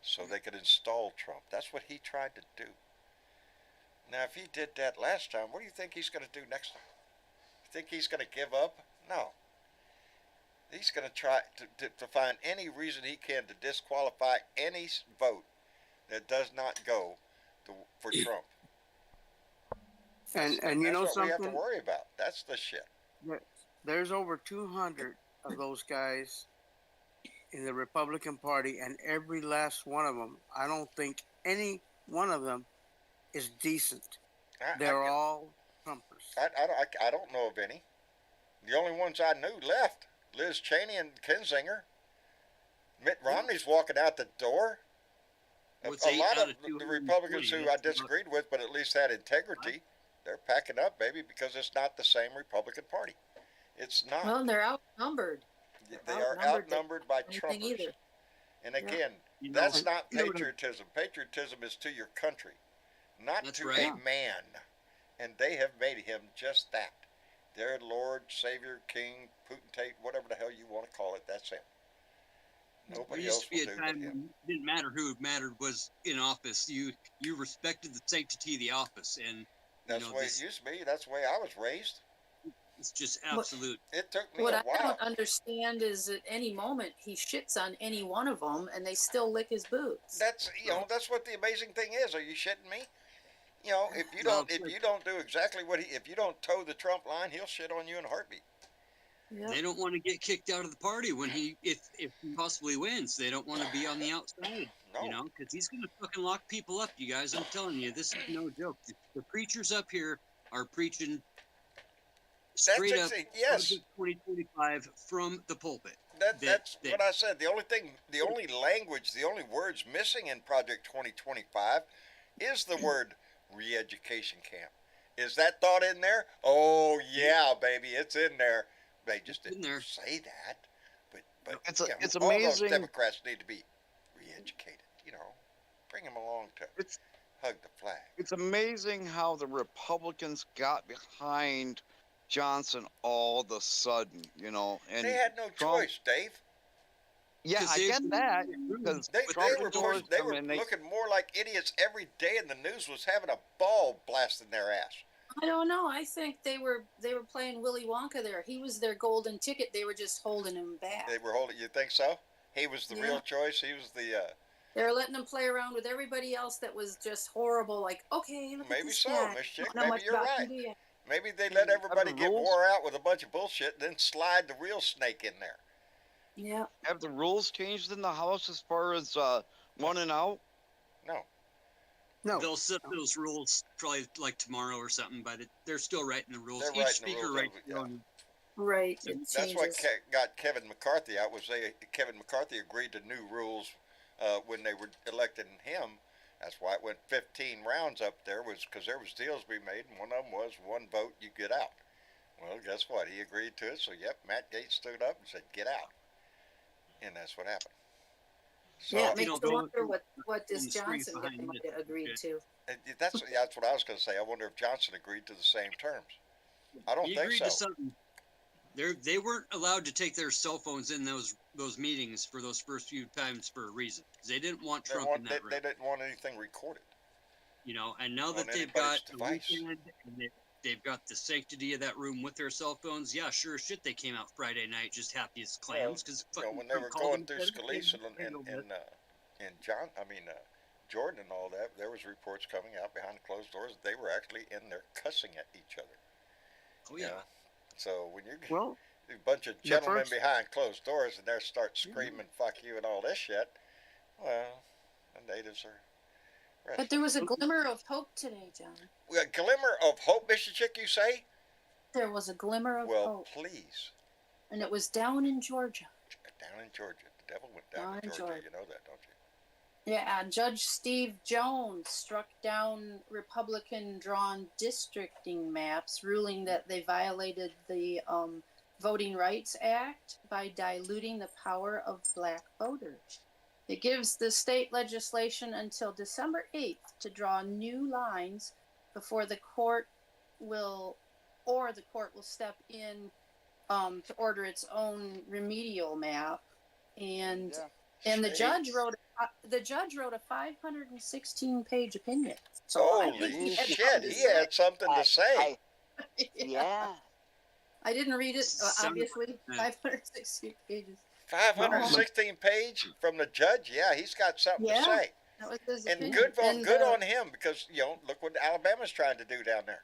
so they could install Trump. That's what he tried to do. Now, if he did that last time, what do you think he's going to do next time? You think he's going to give up? No. He's going to try to find any reason he can to disqualify any vote that does not go for Trump. And you know That's what we have something? to worry about. That's the shit. There's over 200 of those guys in the Republican Party, and every last one of them, I don't think any one of them is decent. They're all Trumpers. I don't know of any. The only ones I knew left: Liz Cheney and Kinzinger. Mitt Romney's walking out the door. A lot of the Republicans who I disagreed with, but at least had integrity, they're packing up, baby, because it's not the same Republican Party. It's not. Well, and they're outnumbered. They are outnumbered by Trumpers. And again, that's not patriotism. Patriotism is to your country, not to a man. And they have made him just that. Their Lord, Savior, King, Potentate, whatever the hell you want to call it, that's him. Nobody else will do but him. It didn't matter who mattered was in office. You respected the sanctity of the office, and that's the way it used to be. That's the way I was raised. It's just absolute. It took me what a while. I don't understand is at any moment he shits on any one of them, and they still lick his boots. That's that's what the amazing thing is. Are you shitting me? If you don't do exactly if you don't toe the Trump line, he'll shit on you in a heartbeat. Yep. They don't want to get kicked out of the party when if he possibly wins. They don't want to be on the outside, because he's going to fucking lock people up, you guys. I'm telling you, this is no joke. The preachers up here are preaching straight up 2025 from the pulpit. That's what I said. The only language, the only words missing in Project 2025 is the word re-education camp. Is that thought in there? Oh yeah, baby, it's in there. They just didn't say that. But it's all amazing. Those Democrats need to be re-educated. Bring them along to hug the flag. It's amazing how the Republicans got behind Johnson all of a sudden, and they had no choice, Dave. Yeah, I get that. Because they were looking more like idiots every day, and the news was having a ball blasting their ass. I don't know. I think they were playing Willy Wonka there. He was their golden ticket. They were just holding him back. They were holding. You think so? He was the real choice. He was the. They were letting him play around with everybody else that was just horrible. Like, okay, look maybe at this so, guy. Miss Chick. Maybe you're right. Maybe they let everybody get wore out with a bunch of bullshit, then slide the real snake in there. Yeah. Have the rules changed in the House as far as running out? No. They'll set those rules probably like tomorrow or something, but they're still writing the rules. They're Each writing speaker the rules. Right. That's what got Kevin McCarthy out. Kevin McCarthy agreed to new rules when they were electing him. That's why it went 15 rounds up there, was because there was deals to be made, and one of them was one vote, you get out. Well, guess what? He agreed to it, so Matt Gaetz stood up and said, get out. And that's what happened. So, it makes you wonder what this Johnson guy might have agreed to. That's what I was going to say. I wonder if Johnson agreed to the same terms. I don't think so. To something. They weren't allowed to take their cell phones in those meetings for those first few times for a reason. They didn't want Trump in that room. They didn't want anything recorded. And now that they've got a weekend and they've got the sanctity of that room with their cell phones. Yeah, sure as shit, they came out Friday night just happy as clams because when they were going through Scalise and Jordan and all that, there was reports coming out behind closed doors that they were actually in there cussing at each other. Oh yeah. So when you're a bunch of the gentlemen first- behind closed doors and they start screaming "fuck you" and all this shit, well, the natives are. But there was a glimmer of hope today, John. A glimmer of hope, Mr. Chick, you say? There was a glimmer of Well, hope. please. And it was down in Georgia. Down in Georgia. The devil went down in Georgia. You know that, don't you? Yeah, Judge Steve Jones struck down Republican-drawn districting maps, ruling that they violated the Voting Rights Act by diluting the power of black voters. It gives the state legislation until December 8th to draw new lines before the court will step in to order its own remedial map. And the judge wrote a 516-page opinion. So holy shit, he had something to say. Yeah. I didn't read it, obviously. 516 pages. 516 page from the judge. Yeah, he's got something to say. That was his and opinion. good on him because look what Alabama's trying to do down there.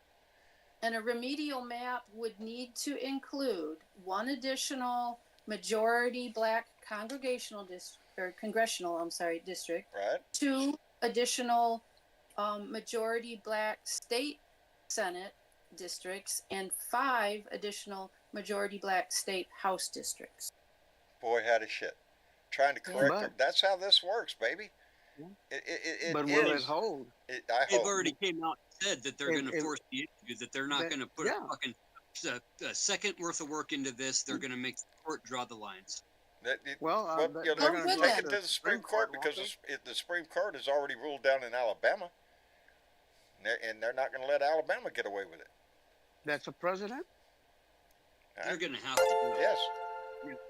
And a remedial map would need to include one additional majority black congressional district, right? 2 additional majority black state senate districts, and 5 additional majority black state house districts. Boy, how to shit. Trying to correct them. That's how this works, baby. But will it hold? They've already came out and said that they're going to force the issue, that they're not going to put a fucking a second worth of work into this. They're going to make the court draw the lines. They're going to take it to the Supreme Court because the Supreme Court has already ruled down in Alabama. And they're not going to let Alabama get away with it. That's a president? They're going to have to do it. Yes. Do it.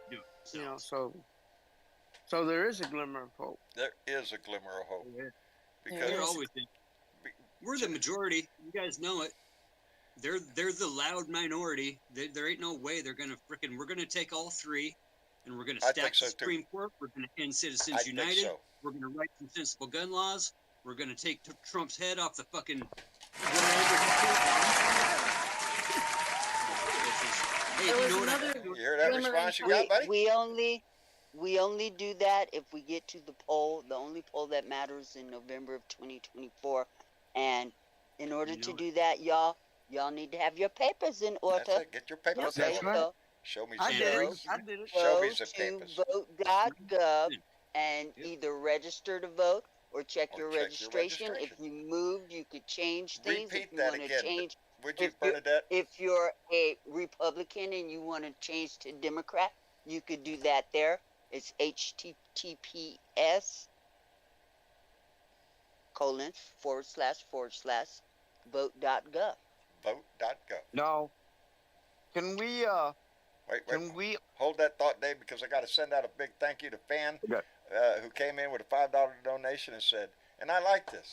So there is a glimmer of hope. There is a glimmer of hope. Because we're the majority. You guys know it. They're the loud minority. There ain't no way they're going to we're going to take all 3 and we're going to stack the Supreme Court. We're going to end Citizens United. We're going to write some sensible gun laws. We're going to take Trump's head off the fucking You hear that response you got, buddy? We only do that if we get to the poll, the only poll that matters in November of 2024. And in order to do that, y'all need to have your papers in order. That's it. Get your papers in order. So show me some I did it. Show me some papers. vote.gov and either register to vote or check your registration. If you moved, you could change things. Repeat if you that want again. to change, Would you, Bernadette? if you're a Republican and you want to change to Democrat, you could do that there. It's https:// vote.gov. Vote.gov. No. Can we Wait. Hold that thought, Dave, because I got to send out a big thank you to Fan, who came in with a $5 donation and said, and I like this.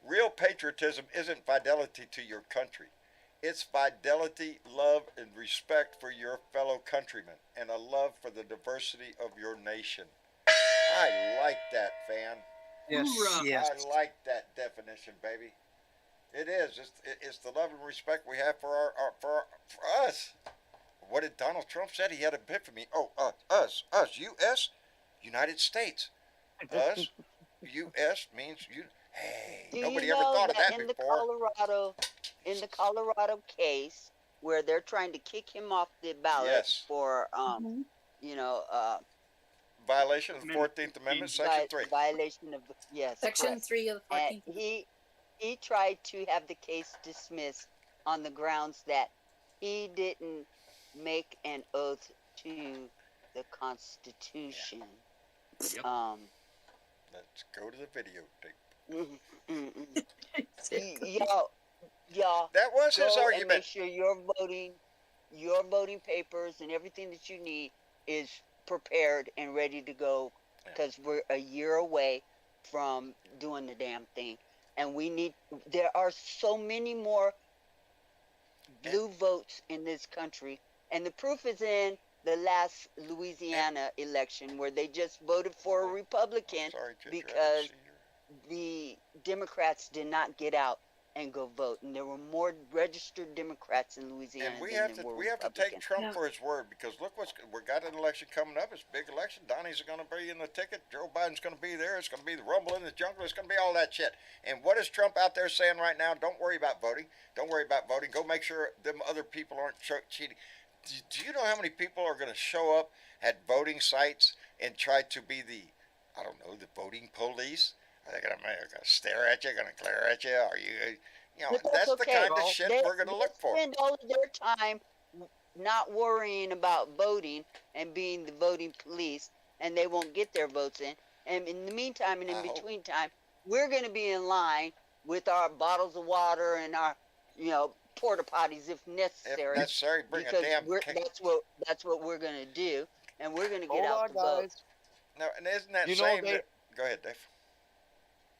Real patriotism isn't fidelity to your country. It's fidelity, love, and respect for your fellow countrymen, and a love for the diversity of your nation. I like that, Fan. Yes. I like that definition, baby. It is. It's the love and respect we have for for us. What did Donald Trump said? He had a bit for me. Oh, us, U.S., United States. Us, U.S. means you. Hey, nobody ever thought of that before. In the Colorado case, where they're trying to kick him off the ballot for, violation of the 14th Amendment, Section 3. Violation of, Section 3 of the 14th. And he tried to have the case dismissed on the grounds that he didn't make an oath to the Constitution. Yep. Let's go to the videotape. Y'all. That was his argument. And make sure your voting papers and everything that you need is prepared and ready to go, because we're a year away from doing the damn thing. and there are so many more blue votes in this country, and the proof is in the last Louisiana election where they just voted for a Republican because the Democrats did not get out and go vote, and there were more registered Democrats in Louisiana And we than have there to were we have to Republicans. take Trump Yeah. for his word, because look we got an election coming up. It's a big election. Donnie's going to be in the ticket. Joe Biden's going to be there. It's going to be the rumble in the jungle. It's going to be all that shit. And what is Trump out there saying right now? Don't worry about voting. Don't worry about voting. Go make sure them other people aren't cheating. Do you know how many people are going to show up at voting sites and try to be the voting police? Are they going to stare at you? Going to glare at you? Are you? But That's the okay. kind of shit we're going to look for. They spend all of their time not worrying about voting and being the voting police, and they won't get their votes in. And in the meantime and in between time, we're going to be in line with our bottles of water and our, porta potties if necessary. If necessary, bring a damn that's what we're going to do, and we're going to get out the vote. No, and isn't that You know, same? they- Go ahead, Dave.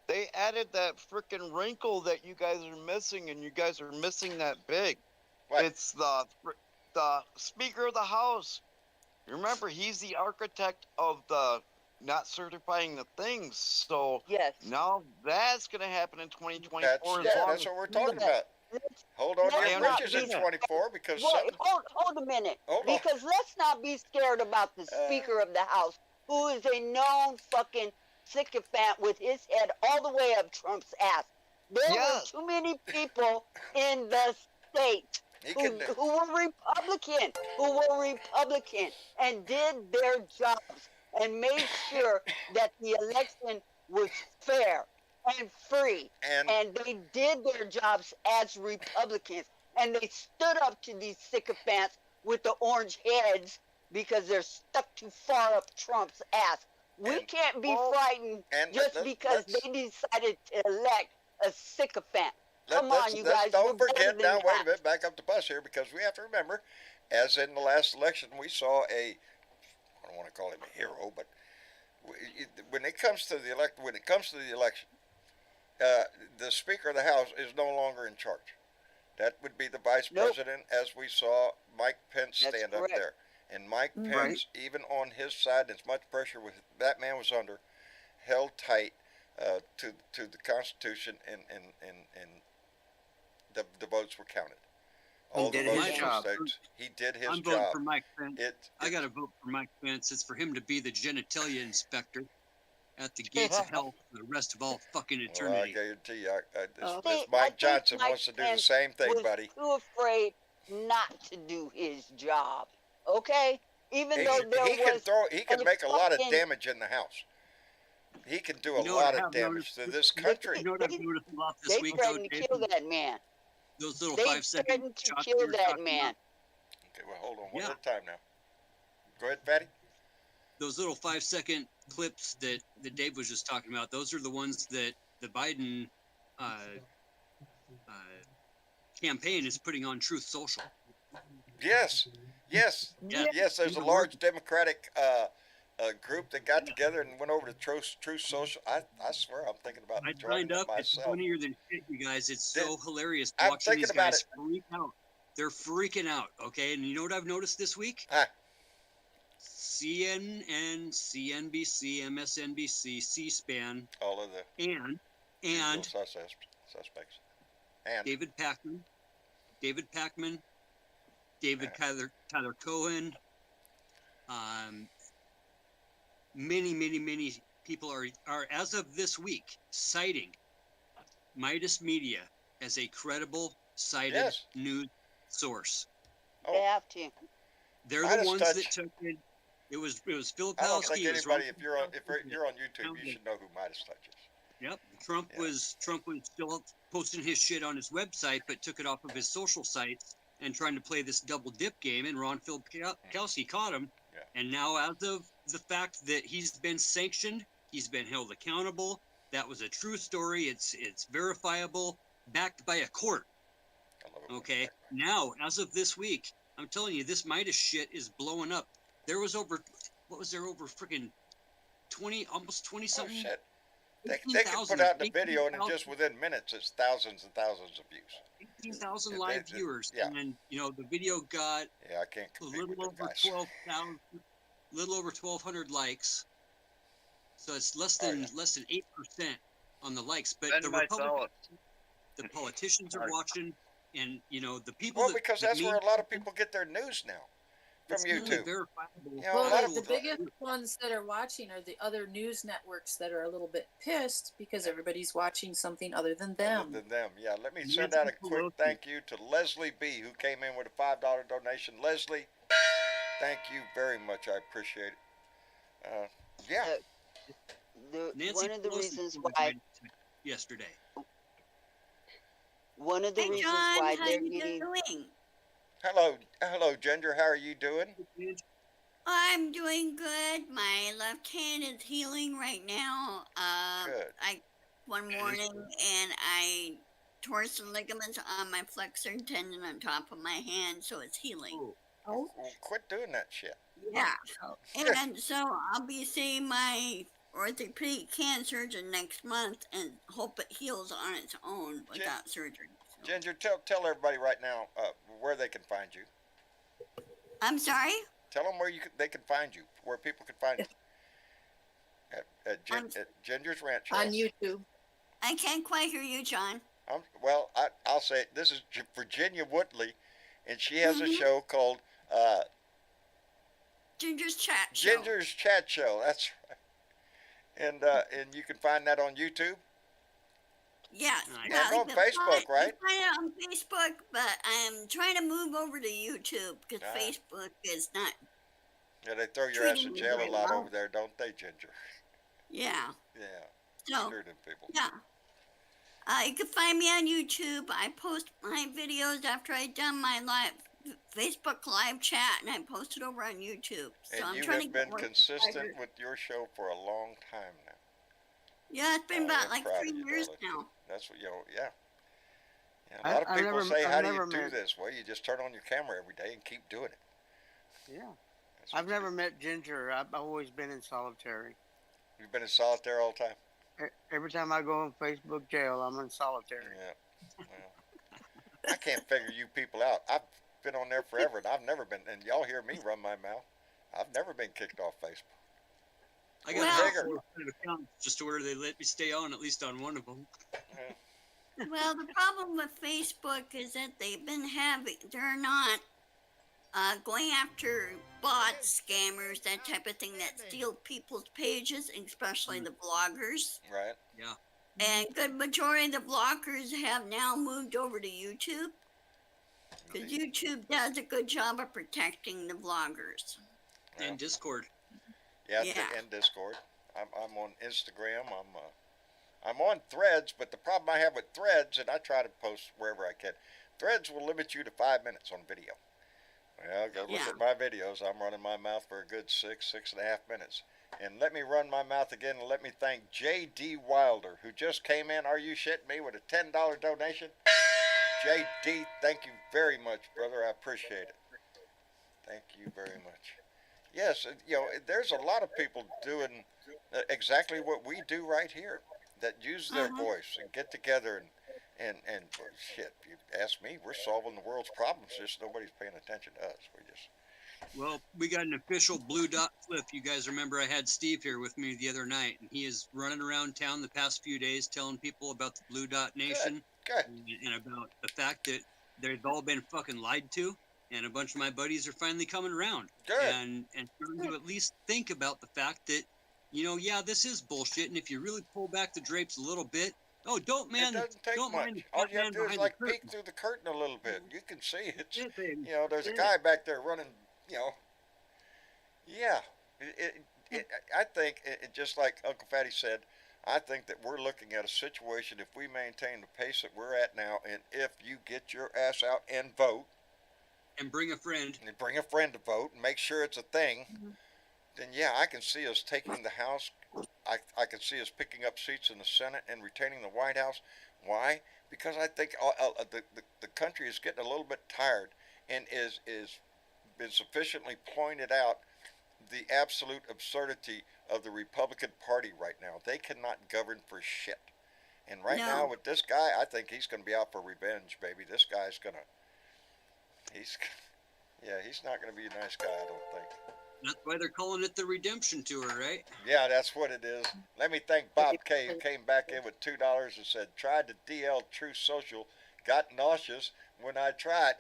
They added that freaking wrinkle that you guys are missing, and you guys are missing that big. What? It's the Speaker of the House. Remember, he's the architect of the not certifying the things. So Yes. now that's going to happen in 2024. That's what we're talking about. Hold on to your britches in 24 because something. Hold a minute. Hold on. Because let's not be scared about the Speaker of the House, who is a known fucking sycophant with his head all the way up Trump's ass. There were too many people in the state who were Republican and did their jobs and made sure that the election was fair and free. And they did their jobs as Republicans. And they stood up to these sycophants with the orange heads because they're stuck too far up Trump's ass. We can't be frightened just because they decided to elect a sycophant. Come on, you guys. Don't forget now, wait a minute, back up the bus here, because we have to remember, as in the last election, we saw I don't want to call him a hero, but when it comes to the election, the Speaker of the House is no longer in charge. That would be the Vice President, as we saw Mike Pence stand up there. And Mike Pence, even on his side, as much pressure that man was under, held tight to the Constitution, and the votes were counted. All the votes were states. He did his job. I'm voting for Mike Pence. I got to vote for Mike Pence. It's for him to be the genitalia inspector at the gates of hell for the rest of all fucking eternity. Well, I guarantee you, this Mike Johnson wants to do the same thing, buddy. Too afraid not to do his job. Okay? Even though he can make a lot of damage in the House. He can do a lot of damage to this country. You know what I've noticed a lot this week, though, threatened to kill that man. Those little They 5-second threatened to shots kill you were that talking man. about. Okay, well, hold on one at a time now. Go ahead, Fatty. Those little 5-second clips that Dave was just talking about, those are the ones that the Biden campaign is putting on Truth Social. Yes. There's a large Democratic group that got together and went over to Truth Social. I swear I'm thinking about I joining signed up. it It's myself. funnier than shit, you guys. It's so hilarious I'm watching these thinking about guys freak out. They're freaking out, okay? And you know what I've noticed this week? Huh. CNN, CNBC, MSNBC, C-SPAN, All of the and suspects. And David Pakman, Tyler Cohen, many people are as of this week citing Midas Media as a credible cited news source. They have to. They're Midas the ones Touch. that took it. It was Philip I don't Palski. think anybody, if you're on YouTube, you should know who Midas Touch is. Yep. Trump was still posting his shit on his website, but took it off of his social sites and trying to play this double dip game. And Ron Kelsey caught him. Yeah. And now, as of the fact that he's been sanctioned, he's been held accountable. That was a true story. It's verifiable, backed by a court. Okay. Now, as of this week, I'm telling you, this Midas shit is blowing up. There was over freaking 20, almost 20 something. Oh, shit. They can put out the video, and just within minutes, it's thousands and thousands of views. 18,000 live viewers, yeah. and the video got I can't a compete little with them over guys. 12,000, little over 1,200 likes. So it's less than 8% on the likes, but the politicians are watching, and the people. Well, because that's where a lot of people get their news now, from YouTube. Well, the biggest ones that are watching are the other news networks that are a little bit pissed because everybody's watching something other than them. Yeah. Let me send out a quick thank you to Leslie B, who came in with a $5 donation. Leslie, thank you very much. I appreciate it. Yeah. One of the reasons why yesterday. One of the reasons why they're getting. Hello, Ginger. How are you doing? I'm doing good. My left hand is healing right now. Good. One morning and I tore some ligaments on my flexor tendon on top of my hand, so it's healing. Oh, quit doing that shit. Yeah. And so I'll be seeing my orthopedic hand surgeon next month and hope it heals on its own without surgery. So. Ginger, tell everybody right now where they can find you. I'm sorry? Tell them where they can find you, where people can find you. At Ginger's Ranch. On YouTube. I can't quite hear you, John. I'll say it. This is Virginia Woodley, and she has a show called Ginger's Chat Show. Ginger's Chat Show. That's right. And you can find that on YouTube. Yeah, and on Facebook, right? I find it on Facebook, but I'm trying to move over to YouTube because Facebook is not. Yeah, they throw your ass in jail a lot over there, don't they, Ginger? Yeah. Yeah. So, people. Yeah. You can find me on YouTube. I post my videos after I've done my Facebook live chat, and I post it over on YouTube. So and you have been consistent with your show for a long time now. Yeah, it's been about like 3 years now. That's what yeah. A lot of people say, "How do you do this?" Well, you just turn on your camera every day and keep doing it. Yeah. I've never met Ginger. I've always been in solitary. You've been in solitary all the time? Every time I go in Facebook jail, I'm in solitary. Yeah. Well, I can't figure you people out. I've been on there forever, and I've never been, and y'all hear me run my mouth. I've never been kicked off Facebook. I got accounts just to where they let me stay on, at least on one of them. Well, the problem with Facebook is that they're not going after bots, scammers, that type of thing that steal people's pages, especially the bloggers. Right. Yeah. And good majority of the bloggers have now moved over to YouTube. Because YouTube does a good job of protecting the bloggers. And Discord. Yeah. And Discord. I'm on Instagram. I'm on Threads, but the problem I have with Threads, and I try to post wherever I can, Threads will limit you to 5 minutes on video. Well, go look at my videos. I'm running my mouth for a good 6.5 minutes. And let me run my mouth again, and let me thank J.D. Wilder, who just came in. Are you shitting me? With a $10 donation? J.D., thank you very much, brother. I appreciate it. Thank you very much. Yes, there's a lot of people doing exactly what we do right here, that use their voice and get together and shit. If you ask me, we're solving the world's problems. Just nobody's paying attention to us. Well, we got an official blue dot flip. You guys remember I had Steve here with me the other night, and he is running around town the past few days telling people about the Blue Dot Nation. Good. And about the fact that they've all been fucking lied to, and a bunch of my buddies are finally coming around. Good. And starting to at least think about the fact that, this is bullshit, and if you really pull back the drapes a little bit, it doesn't take much. All you have to do is peek through the curtain a little bit. You can see it. There's a guy back there running. Yeah. I think just like Uncle Fatty said, I think that we're looking at a situation, if we maintain the pace that we're at now, and if you get your ass out and vote, and bring a friend, to vote, and make sure it's a thing, then I can see us taking the House. I can see us picking up seats in the Senate and retaining the White House. Why? Because I think the country is getting a little bit tired, and is been sufficiently pointed out the absolute absurdity of the Republican Party right now. They cannot govern for shit. And right now No. with this guy, I think he's going to be out for revenge, baby. This guy's going to, he's not going to be a nice guy, I don't think. That's why they're calling it the Redemption Tour, right? Yeah, that's what it is. Let me thank Bob K, who came back in with $2 and said, tried to DL True Social, got nauseous when I tried.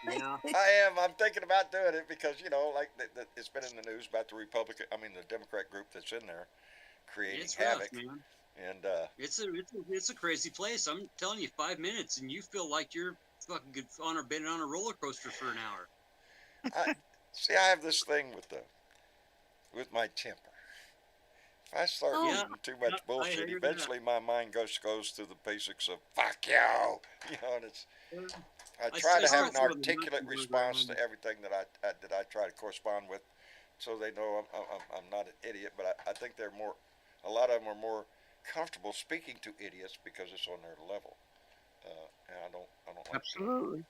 Yeah. I'm thinking about doing it because, like, it's been in the news about the Democrat group that's in there creating It's havoc. rough, man. And, It's a crazy place. I'm telling you, 5 minutes and you feel like you're fucking good been on a roller coaster for an hour. I have this thing with my temper. If I start Oh. reading too much I bullshit, hear that. eventually my mind goes to the basics of fuck you, and it's. I try to have an still feel the articulate monkey response around. to everything that I try to correspond with, so they know I'm not an idiot. But I think a lot of them are more comfortable speaking to idiots because it's on their level, and I don't like Absolutely. that,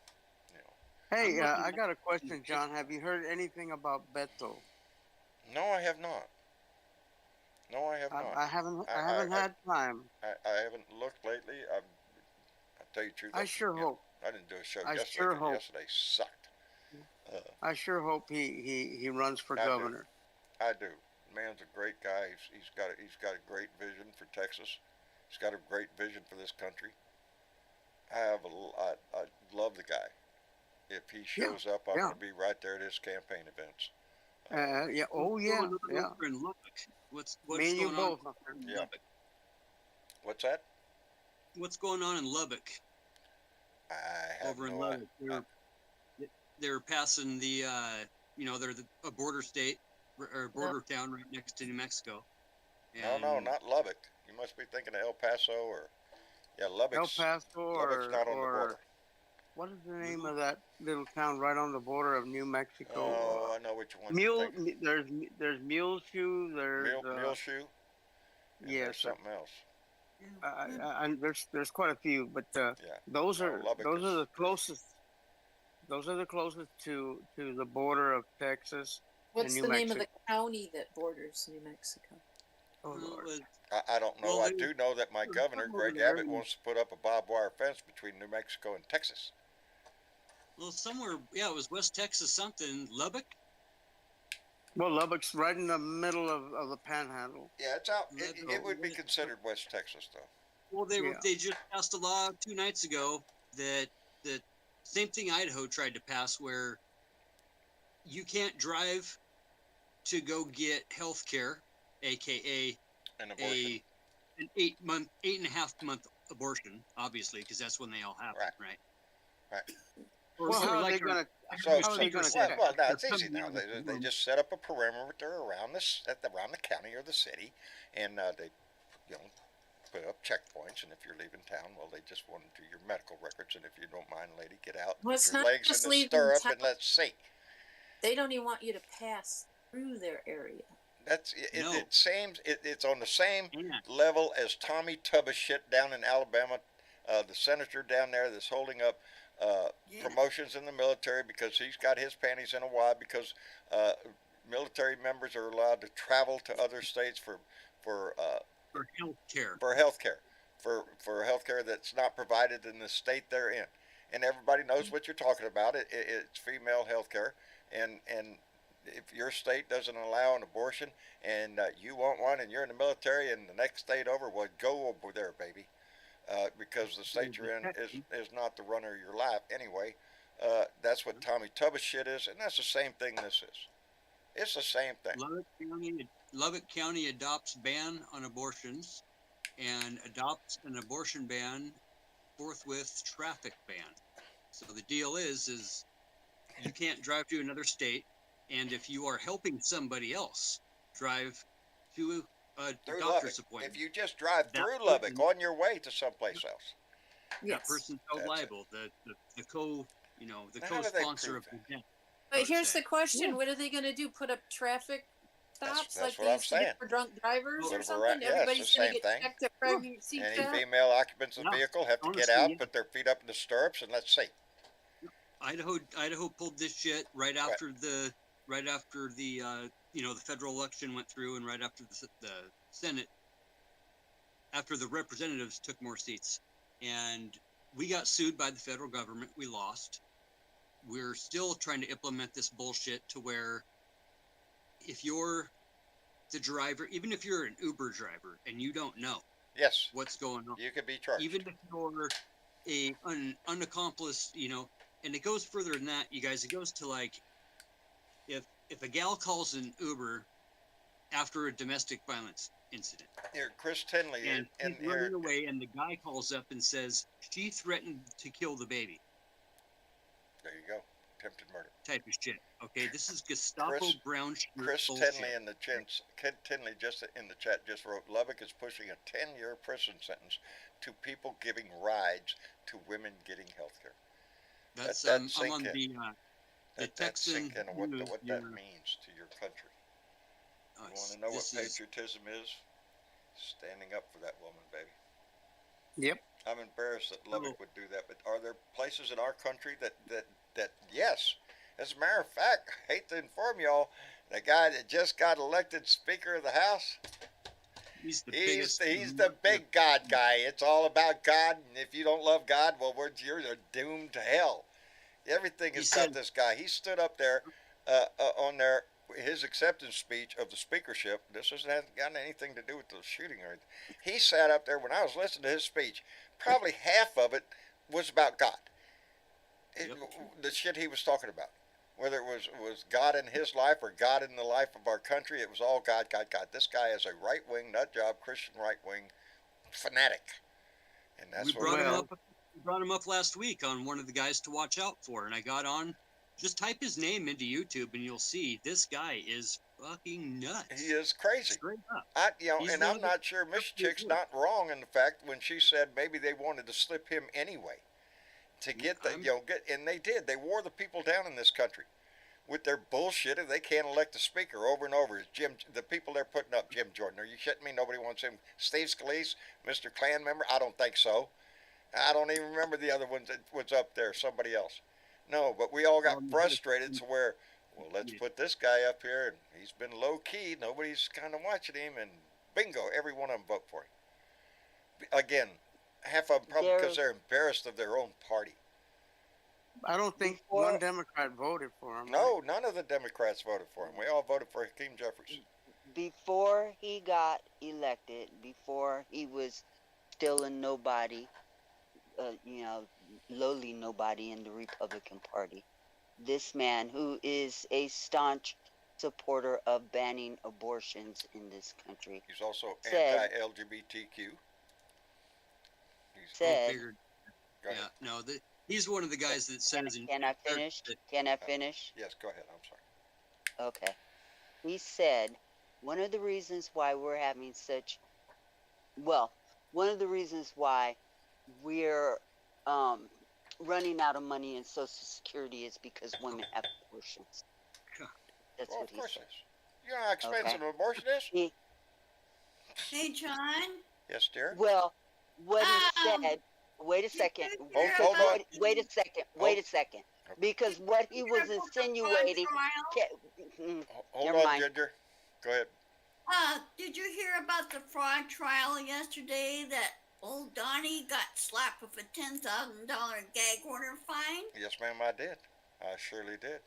Hey, I'm looking I at- got a question, John. Have you heard anything about Beto? No, I have not. No, I have not. I haven't. I I- haven't I- had time. I haven't looked lately. I'll tell you the truth. I sure hope. I didn't do a show I yesterday. sure 'Cause hope. Yesterday sucked. I sure hope he runs for I do. governor. I do. Man's a great guy. He's got a great vision for Texas. He's got a great vision for this country. I love the guy. If he shows up, I'm yeah. going to be right there at his campaign events. Yeah. Oh What's yeah. going on Yeah. over in Lubbock? What's Me and you going on both. my friend. in Yeah. Lubbock? What's that? What's going on in Lubbock? I have Over in no Lubbock, idea. they're passing the they're a border state or border town right next to New Mexico. No, not Lubbock. You must be thinking of El Paso or Lubbock's. El Paso Lubbock's not on the or border. what is the name of that little town right on the border of New Mexico? Oh, I know which one. Mule. There's Muleshoe. There's Muleshoe. And yes. there's something else. There's quite a few, but those No, are Lubbock those is- are the closest. Those are the closest to the border of Texas. What's New the name of the Mexico. county that borders New Mexico? Oh, Well, Lord. I don't know. Well, I they- do know that my governor, somewhere Greg there. Abbott, wants to put up a barbed wire fence between New Mexico and Texas. somewhere, it was West Texas something. Lubbock? Well, Lubbock's right in the middle of the Panhandle. Yeah, it's out. Let's It go. would be considered West Texas, though. Well, Yeah. they just passed a law 2 nights ago that same thing Idaho tried to pass, where you can't drive to go get health care, aka An abortion. an 8.5 month abortion, obviously, because that's when they all happen, right? Right. Or, Well, or how are like they our- gonna? So, How are they gonna well, check? well, no, They're it's easy coming now. out They, of the they room. just set up a perimeter around around the county or the city, and they, put up checkpoints. And if you're leaving town, well, they just want to do your medical records. And if you don't mind, lady, get out, Well, put it's your not legs just in the leaving stirrup, town. and let's see. They don't even want you to pass through their area. That's it. No. It seems it's on the same Yeah. level as Tommy Tubbs shit down in Alabama, the senator down there that's holding up promotions in the military because he's got his panties in a wad because military members are allowed to travel to other states for for health care. health care, for health care that's not provided in the state they're in. And everybody knows what you're talking about. It's female health care. And if your state doesn't allow an abortion and you want one and you're in the military and the next state over, well, go over there, baby. Because the state you're in is not the runner of your life anyway. That's what Tommy Tubbs shit is, and that's the same thing this is. It's the same thing. Lubbock County adopts ban on abortions and adopts an abortion ban forthwith traffic ban. So the deal is you can't drive to another state, and if you are helping somebody else drive to a Through doctor's Lubbock. appointment, If you just drive That through Lubbock person- on your way to someplace else. that Yes. person's held That's it. liable. The Now, how do they co-sponsor prove of the that? event. But would here's say. the question: what are they going to do? Put up traffic stops That's like what they I'm used to do saying. for drunk drivers Put or them something? around- yeah, it's the Everybody's going same to get thing. checked at pregnancy Any check. female occupants of the Yeah, vehicle have to get honestly, out, yeah. put their feet up in the stirrups, and let's see. Idaho pulled this shit right after the right after the the federal election went through, and right after the Senate, after the representatives took more seats, and we got sued by the federal government. We lost. We're still trying to implement this bullshit to where if you're the driver, even if you're an Uber driver and you don't know Yes, what's going on, you could be charged. even if you're an unaccomplished, and it goes further than that, you guys. It goes to like if a gal calls an Uber after a domestic violence incident, Here, Chris Tinley, and and she's running away, and the guy calls up and says she threatened to kill the baby. there you go, attempted murder. Type of shit. Okay, this is Gestapo Chris- brown shirt Chris bullshit. Tinley in the Tinley just in the chat just wrote, Lubbock is pushing a 10-year prison sentence to people giving rides to women getting health care. That's that I'm sink on in. the That Texan sink in what news that here. means to your country. You want This to know what is- patriotism is? Standing up for that woman, baby. Yep. I'm embarrassed that Lubbock would do that, but are there places in our country that yes? As a matter of fact, I hate to inform y'all, the guy that just got elected Speaker of the House, He's the he's biggest. the big God guy. It's all about God, and if you don't love God, well, you're doomed to hell. Everything is about this guy. He stood up there on his acceptance speech of the speakership. This hasn't got anything to do with the shooting or anything. He sat up there when I was listening to his speech. Probably half of it was about God. The shit he was talking about. Whether it was God in his life or God in the life of our country, it was all God, God, God. This guy is a right-wing, nut job, Christian right-wing fanatic. And that's We brought him up last week on one of the guys to watch out for, and I got on. Just type his name into YouTube, and you'll see this guy is fucking nuts. He is crazy. Straight up. And I'm not sure Miss Chick's not wrong in the fact when she said maybe they wanted to slip him anyway. To get and they did. They wore the people down in this country with their bullshit. If they can't elect a speaker over and over, the people they're putting up, Jim Jordan. Are you shitting me? Nobody wants him. Steve Scalise, Mr. Klan member. I don't think so. I don't even remember the other ones that was up there. Somebody else. No, but we all got frustrated to where, well, let's put this guy up here, and he's been low key. Nobody's kind of watching him, and bingo, every one of them vote for him. Again. Half of them probably because they're embarrassed of their own party. I don't think one Democrat voted for him. No, none of the Democrats voted for him. We all voted for Hakeem Jeffries. Before he got elected, before he was still a nobody, lowly nobody in the Republican Party, this man, who is a staunch supporter of banning abortions in this country, he's also anti-LGBTQ. He's one of the guys that says. Can I finish? Can I finish? Yes, go ahead. I'm sorry. Okay. He said one of the reasons why we're having one of the reasons why we're running out of money in Social Security is because women have abortions. That's what he said. You know how expensive an abortion is? Hey, John. Yes, dear. Well, what he said. Wait a second. Hold on. Wait a second. Wait a second. Because what he was insinuating. Hold on, Ginger. Go ahead. Did you hear about the fraud trial yesterday that old Donnie got slapped with a $10,000 gag order fine? Yes, ma'am, I did. I surely did.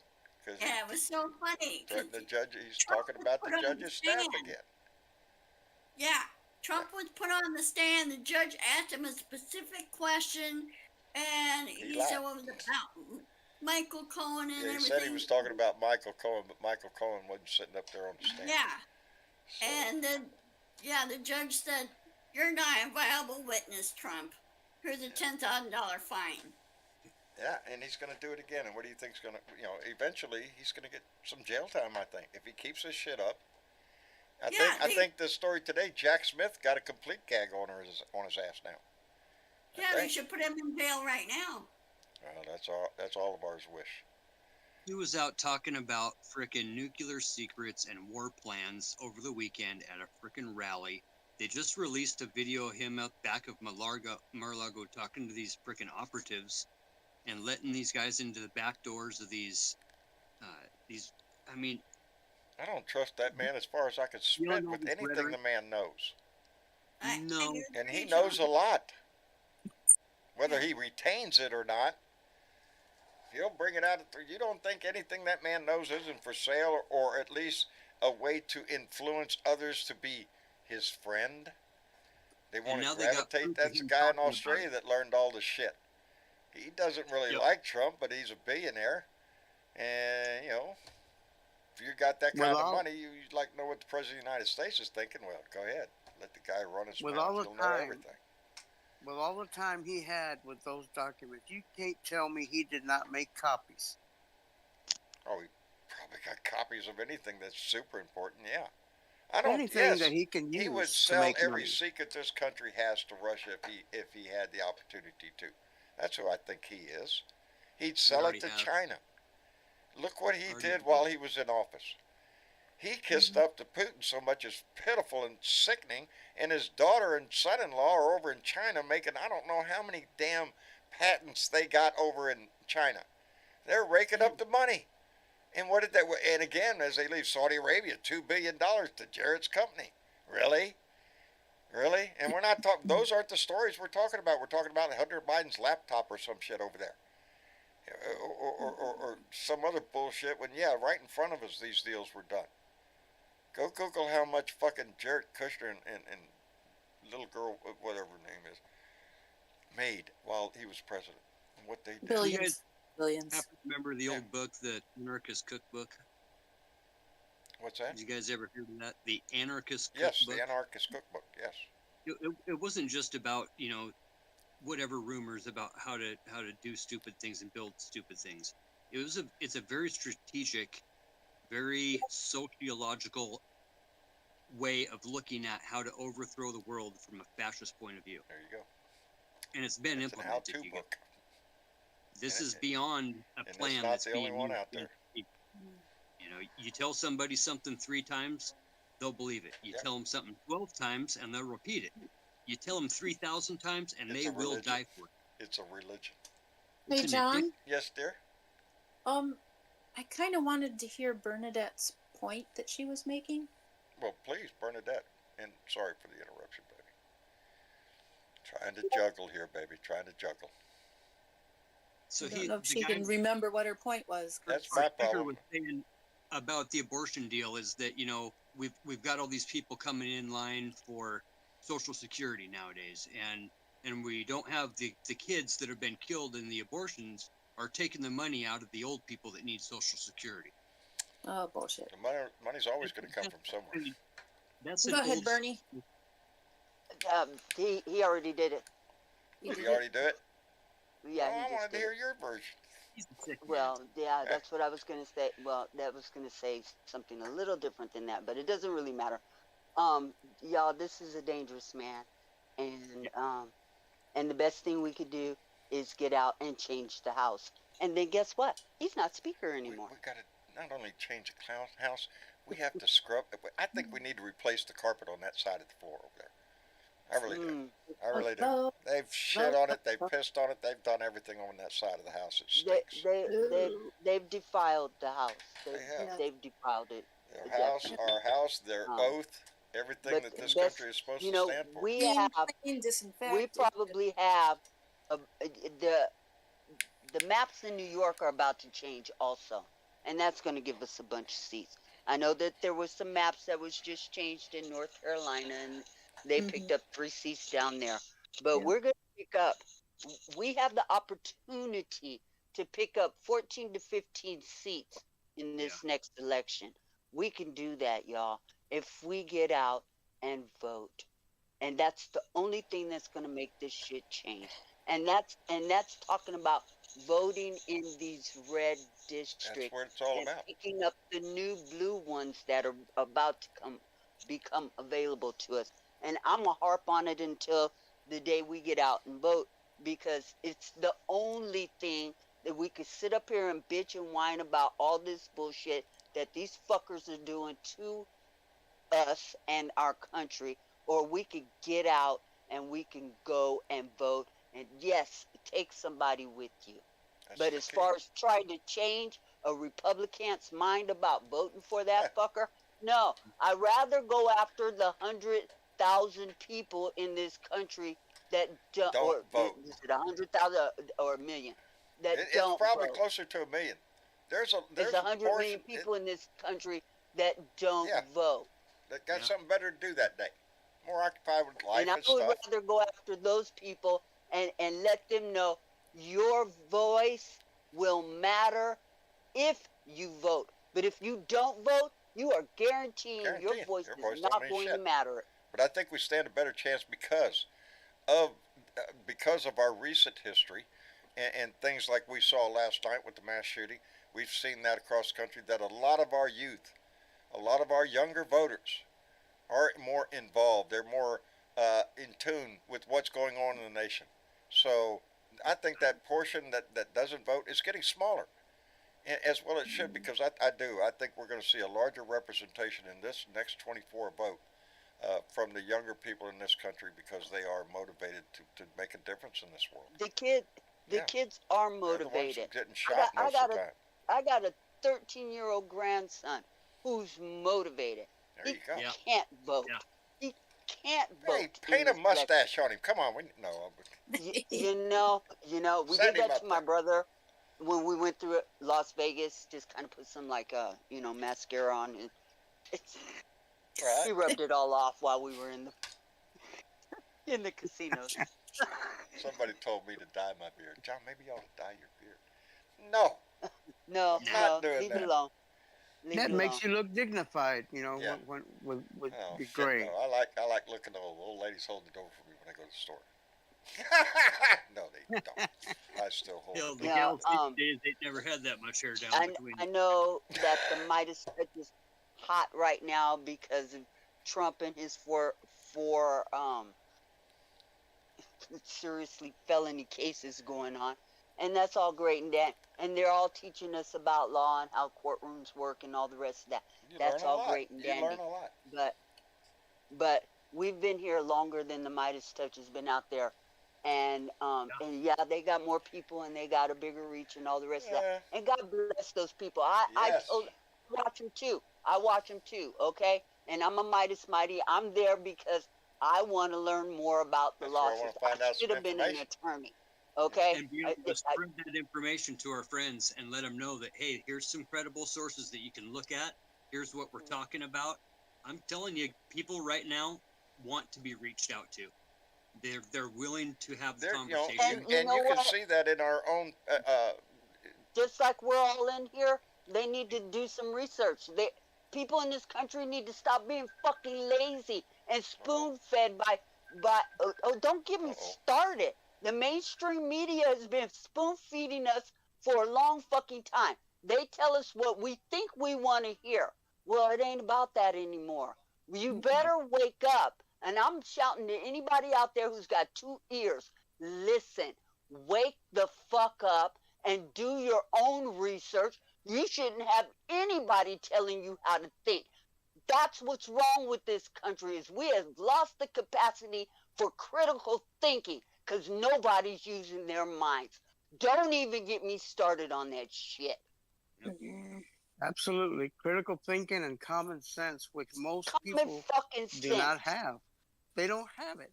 Yeah, it was so funny. The judge, he's talking about the judge's staff again. Yeah. Trump was put on the stand. The judge asked him a specific question, and he said what was about Michael Cohen and everything. He said he was talking about Michael Cohen, but Michael Cohen wasn't sitting up there on the stand. Yeah. So. And then, the judge said, "You're not a viable witness, Trump. Here's a $10,000 fine." Yeah, and he's going to do it again. And what do you think's going to, eventually he's going to get some jail time, I think, if he keeps this shit up. I think the story today, Jack Smith got a complete gag on his ass now. Yeah, they should put him in jail right now. Well, that's all of ours wish. He was out talking about frickin' nuclear secrets and war plans over the weekend at a frickin' rally. They just released a video of him out back of Mar-a-Lago talking to these frickin' operatives and letting these guys into the back doors of these I mean, I don't trust that man as far as I can you don't spit know with this anything rhetoric. the man knows. No. And he agree, knows a John. lot. Whether he retains it or not, he'll bring it out. You don't think anything that man knows isn't for sale, or at least a way to influence others to be his friend? They And want to now they got gravitate. proof of That's a him guy in talking about Australia it. that learned all the shit. He doesn't really Yep. like Trump, but he's a billionaire. And, you know, if you got that With kind of all money, you'd like to know what the President of the United States is thinking. Well, go ahead. Let the guy run his with mouth. all the He'll know time everything. with all the time he had with those documents, you can't tell me he did not make copies. Oh, he probably got copies of anything that's super important. Yeah. I don't. Anything Yes, that he can he would use to sell make every money. secret this country has to Russia if he had the opportunity to. That's who I think he is. He'd He sell it already to has. China. Look what he Already did did. while he was in office. He kissed up to Putin so much it's pitiful and sickening, and his daughter and son-in-law are over in China making I don't know how many damn patents they got over in China. They're raking up the money. And what did they? And again, as they leave Saudi Arabia, $2 billion to Jarrett's company. Really? Really? And we're not talking, those aren't the stories we're talking about. We're talking about Hunter Biden's laptop or some shit over there. Or some other bullshit when, yeah, right in front of us these deals were done. Go Google how much fucking Jared Kushner and little girl, whatever her name is, made while he was president. And what they did. You Billions. guys Billions. happen to remember the Yeah. old book, the Anarchist Cookbook? What's that? Did you guys ever hear of that? The Anarchist Yes, Cookbook? the Anarchist Cookbook, yes. It wasn't just about, you know, whatever rumors about how to do stupid things and build stupid things. It's a very strategic, very sociological way of looking at how to overthrow the world from a fascist point of view. There you go. And it's been It's an implemented. how-to book. This And is it- beyond a and it's plan not that's the only being one used out there. against people. You know, you tell somebody something 3 times, they'll believe it. You Yep. tell them something 12 times, and they'll repeat it. You tell them 3,000 times, and It's they a will religion. die for it. It's a religion. Hey, It's an John. addiction. Yes, dear? I kind of wanted to hear Bernadette's point that she was making. Well, please, Bernadette. And sorry for the interruption, baby. Trying to juggle here, baby. Trying to juggle. So I don't know if she the can remember what her point was. That's our my speaker problem. was saying about the abortion deal is that, you know, we've got all these people coming in line for Social Security nowadays, and we don't have the kids that have been killed in the abortions are taking the money out of the old people that need Social Security. Oh, bullshit. The money's always going to come from somewhere. That's Go an ahead, old- Bernie. He already did it. You You already do it? Yeah, Oh, he I just wanted to did hear it. your version. He's a sick man. Well, yeah, that's what I was gonna say. Well, that was gonna say something a little different than that, but it doesn't really matter. Y'all, this is a dangerous man, and the best thing we could do is get out and change the house. And then guess what? He's not speaker We anymore. got to not only change the house, we have to scrub. I think we need to replace the carpet on that side of the floor over there. I really do. I really do. Oh, They've shit on it. They've pissed on it. They've done everything on that side of the house. It stinks. They've defiled the house. They have. They've defiled it. Their house, our house, their oath, everything But that this that's- country is supposed You to know, stand for. we clean, have clean, disinfect. we probably have the maps in New York are about to change also, and that's going to give us a bunch of seats. I know that there was some maps that was just changed in North Carolina, and they picked up 3 seats down there. But Yeah. we're going to pick up. We have the opportunity to pick up 14 to 15 seats in this next election. We can do that, y'all, if we get out and vote. And that's the only thing that's going to make this shit change. And that's talking about voting in these red districts. That's what it's all and about. picking up the new blue ones that are about to become available to us. And I'm going to harp on it until the day we get out and vote, because it's the only thing that we could sit up here and bitch and whine about all this bullshit that these fuckers are doing to us and our country, or we could get out and we can go and vote. And yes, take somebody with you. That's But the as key. far as trying to change, a Republican's mind about voting for that fucker? No, I'd rather go after the 100,000 people in this country that don't vote. Is it 100,000 or a million that It's don't probably vote? closer to 1 million. There's There's a 100 million portion people in this country that don't vote. that got something better to do that day. More occupied with life And I and would stuff. rather go after those people and let them know your voice will matter if you vote. But if you don't vote, you are guaranteeing your voice is not going to matter. But I think we stand a better chance because of our recent history and things like we saw last night with the mass shooting. We've seen that across the country, that a lot of our youth, a lot of our younger voters are more involved. They're more in tune with what's going on in the nation. So I think that portion that doesn't vote is getting smaller, as well it should, because I think we're going to see a larger representation in this next 24 vote from the younger people in this country, because they are motivated to make a difference in this world. The kids are motivated. Getting shot most of the time. I got a 13-year-old grandson who's motivated. There you go. He can't vote. Yeah. He can't vote. Hey, paint a mustache on him. Come on. You know, we did that to my brother when we went through Las Vegas. Just kind of put some mascara on. He rubbed it all off while we were in the casinos. Somebody told me to dye my beard. John, maybe you ought to dye your beard. No. No, not doing leave that. it alone. That makes you look dignified, with the gray. No, I like looking at old ladies holding the door for me when I go to the store. No, they don't. I still hold Hell, it. the gals these days, they never had that much hair down between I know that the Midas touch is hot right now because of Trump and his four seriously felony cases going on. And that's all great and that. And they're all teaching us about law and how courtrooms work and all the rest of that. That's all great and dandy. You learn a lot. But we've been here longer than the Midas touch has been out there. And they got more people and they got a bigger reach and all the rest of that. And God bless those people. I watch them too. I watch them too, okay? And I'm a Midas Mighty. I'm there because I want to learn more about the law. I should have been an attorney. Okay. And be able to spread that information to our friends and let them know that, hey, here's some credible sources that you can look at. Here's what we're talking about. I'm telling you, people right now want to be reached out to. They're willing to have the conversation. And you can see that in our own. Just like we're all in here, they need to do some research. People in this country need to stop being fucking lazy and spoon-fed by. Don't get me started. The mainstream media has been spoon-feeding us for a long fucking time. They tell us what we think we want to hear. Well, it ain't about that anymore. You better wake up. And I'm shouting to anybody out there who's got 2 ears. Listen, wake the fuck up and do your own research. You shouldn't have anybody telling you how to think. That's what's wrong with this country, is we have lost the capacity for critical thinking because nobody's using their minds. Don't even get me started on that shit. Absolutely. Critical thinking and common sense, which most people do not have. They don't have it.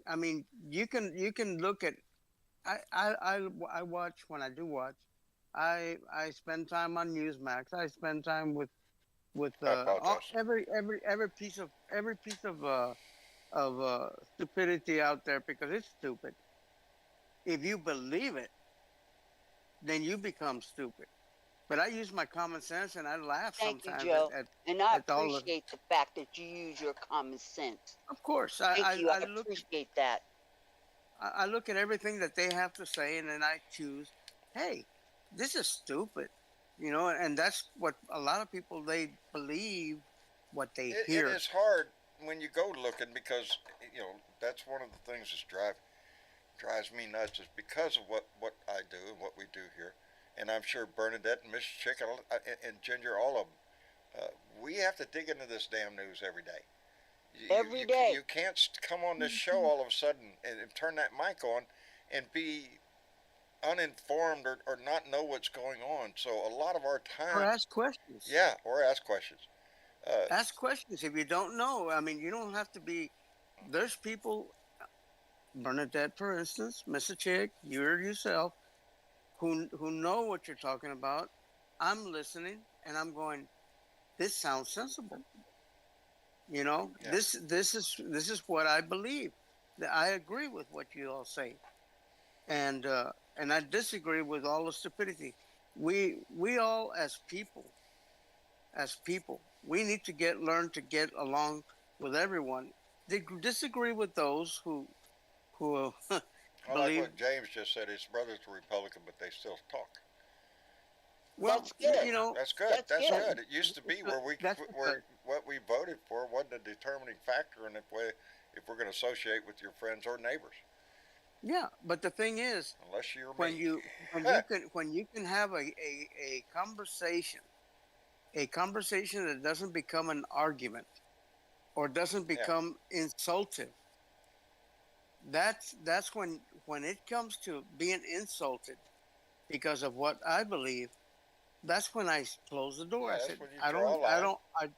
I mean, you can look at. I watch when I do watch. I spend time on Newsmax. I spend time with every piece of stupidity out there, because it's stupid. If you believe it, then you become stupid. But I use my common sense, and I laugh sometimes. Thank you, Joe. And I appreciate the fact that you use your common sense. Of course. I appreciate that. I look at everything that they have to say, and then I choose, hey, this is stupid. And that's what a lot of people, they believe what they hear. It is hard when you go looking, because, that's one of the things that drives me nuts, is because of what I do and what we do here. And I'm sure Bernadette and Miss Chick and Ginger, all of them, we have to dig into this damn news every day. Every day. You can't come on this show all of a sudden and turn that mic on and be uninformed or not know what's going on. So a lot of our Or time, ask questions. yeah, or ask questions. Ask questions if you don't know. I mean, you don't have to be. There's people, Bernadette, for instance, Mr. Chick, you're yourself, who know what you're talking about. I'm listening and I'm going, this sounds sensible. You know, Yeah. this is what I believe. I agree with what you all say, and I disagree with all the stupidity. We all as people, we need to learn to get along with everyone. Disagree with those who I like believe. what James just said. His brother's a Republican, but they still talk. Well, That's good. you know, That's good. That's That's good. good. It used to be where That's where good. what we voted for wasn't a determining factor in if we're going to associate with your friends or neighbors, Yeah, but the thing is, unless you're when me. when you can have a conversation that doesn't become an argument or doesn't Yeah. become insultive. That's when it comes to being insulted because of what I believe. That's when I close the door. Yeah, I that's said, when you I draw a don't, line.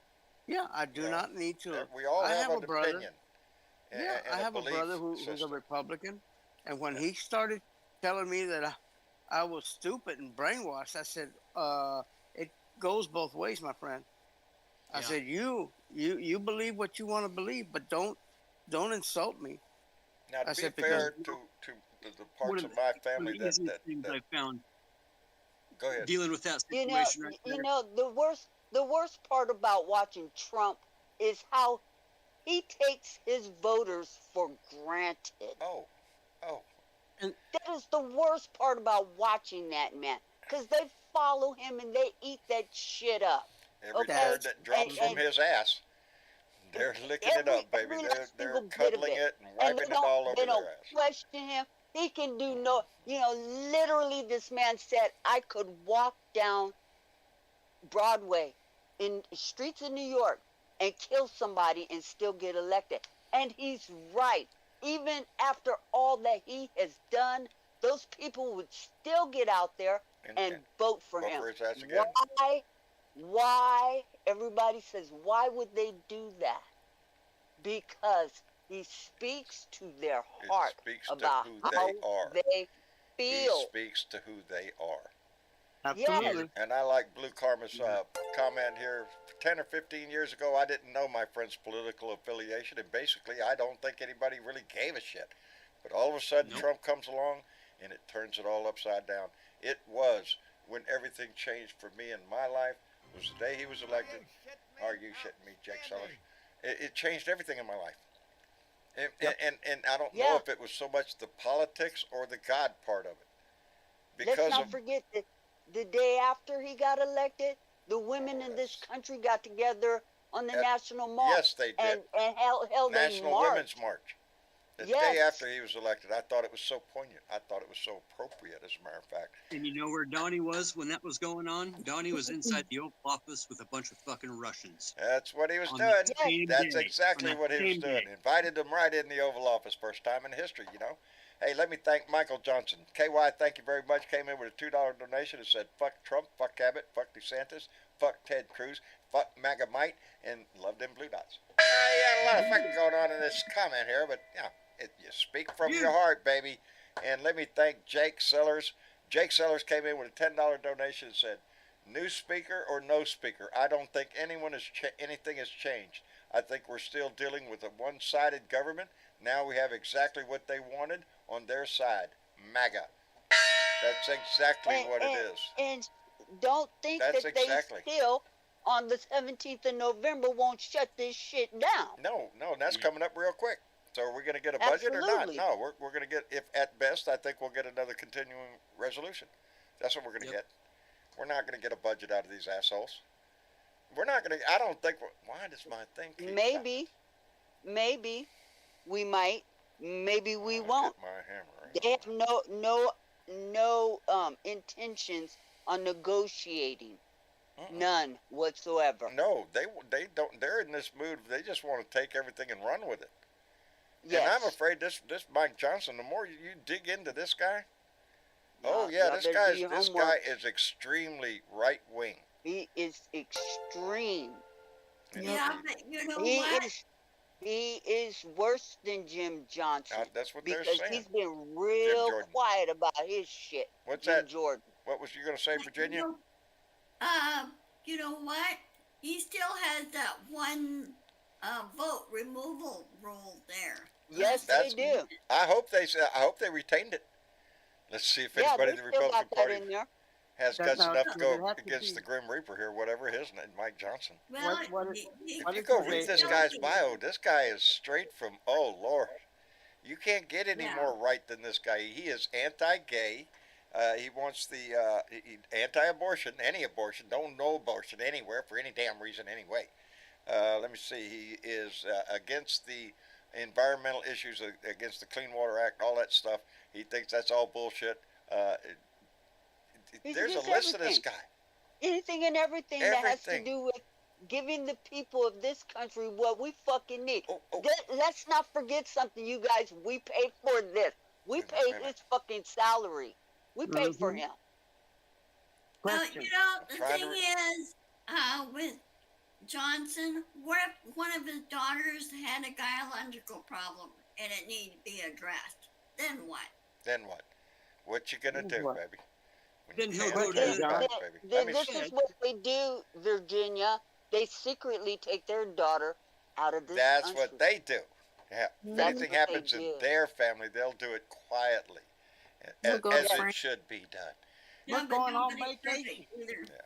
yeah, I You do know, not need to. we all I have have a an brother. opinion Yeah, I and a have a belief brother who's a system. Republican, and when Yeah. he started telling me that I was stupid and brainwashed, I said, it goes both ways, my friend. I Yeah. said, you believe what you want to believe, but don't insult me. Now, to I be said because fair to the One parts of of the, my one of family the easiest that things I found go ahead. dealing with that You know, situation right there. the worst part about watching Trump is how he takes his voters for granted. Oh, oh, That is the worst part about watching that man, because they follow him and they eat that shit up. every Okay, turd that drops from and his ass, they're licking it up, baby. every They're last single bit of cuddling it, it and and wiping it all they over don't their ass. question him. He can do no, literally. This man said I could walk down Broadway in streets of New York and kill somebody and still get elected. And he's right. Even after all that he has done, those people would still get out there and vote for vote him. for his ass again. Why? Why? Everybody says, why would they do that? Because he speaks to their It heart speaks about to who how they are. they He feel. speaks to who they are. absolutely. And I like Blue Karma's comment here. 10 or 15 years ago, I didn't know my friend's political affiliation, and basically, I don't think anybody really gave a shit. But all of a sudden, Nope. Trump comes along, and it turns it all upside down. It was when everything changed for me in my life. It was the day he was elected. Are you shitting me, Jake Sellers? It changed everything in my life. And I don't know if it was so much the politics or the God part of it. Let's Because not of forget that the day after he got elected, the women in this country got together on the National Mall. yes, they did. And held a National march. Women's March. The day Yes. after he was elected, I thought it was so poignant. I thought it was so appropriate, as a matter of fact. And you know where Donnie was when that was going on? Donnie was inside the Oval Office with a bunch of fucking Russians. That's what he was On doing. that same That's day. exactly On that what he was same doing. day. Invited them right in the Oval Office, first time in history, Hey, let me thank Michael Johnson. KY, thank you very much. Came in with a $2 donation and said, fuck Trump, fuck Abbott, fuck DeSantis, fuck Ted Cruz, fuck MAGA Mite, and love them blue dots. Yeah, a lot of fucking going on in this comment here, but, you speak from your heart, baby. And let me thank Jake Sellers. Jake Sellers came in with a $10 donation and said, new speaker or no speaker, I don't think anything has changed. I think we're still dealing with a one-sided government. Now we have exactly what they wanted on their side, MAGA. That's exactly what it is. And don't think That's that exactly. they still, on the 17th of November, won't shut this shit down. No, that's coming up real quick. So are we going to get a budget or not? Absolutely. No, we're going to get, if at best, I think we'll get another continuing resolution. That's what we're going to get. We're not going to get a budget out of these assholes. We're not going to, I don't think, why does my thing keep Maybe we might, maybe we I'll won't. get my hammer. They have no intentions on negotiating. None whatsoever. No, they don't. They're in this mood. They just want to take everything and run with it. Yes. And I'm afraid this Mike Johnson. The more you dig into this guy, Oh yeah, y'all better do your this homework. guy is extremely right wing. He is extreme. Yeah, but you know He what? is worse than Jim Johnson That's what they're because saying. he's been Jim real Jordan. quiet about his shit. What's Jim that? Jordan. What was you gonna say, Virginia? You know what? He still has that one vote removal rule there. Yes, That's- they do. I hope they retained it. Let's see if Yeah, anybody they in the still Republican got that Party in there. has That's guts how- enough to does go it have to against be- the Grim Reaper here, whatever his name, Mike Johnson. Well, What he- If What you is go the read date? this still guy's do. bio, this guy is straight from, oh Lord. You can't get any Yeah. more right than this guy. He is anti-gay. He wants the anti-abortion, any abortion, don't no abortion anywhere for any damn reason anyway. Let me see. He is against the environmental issues, against the Clean Water Act, all that stuff. He thinks that's all bullshit. He's There's a against list of this everything. guy. Anything and everything that has to Everything. do with giving the people of this country what we fucking need. Oh, oh. Let's not forget something, you guys. We pay for this. We Wait a pay minute. his fucking salary. We pay for Mhm. him. Well, Question. you know, the trying to thing is, with Johnson, what if one of his daughters had a gynecological problem and it needed to be addressed? Then what? Then what? What you gonna do, What? baby? When Then you he'll can't go do to it, John. baby. Then Let me this see. is what they do, Virginia. They secretly take their daughter out of this That's country. what they do. Yeah. If That's anything what they happens in do. their family, they'll do it quietly, They'll as, go as to it France. should be done. Yeah, What's but going on nobody's vacation? perfect either.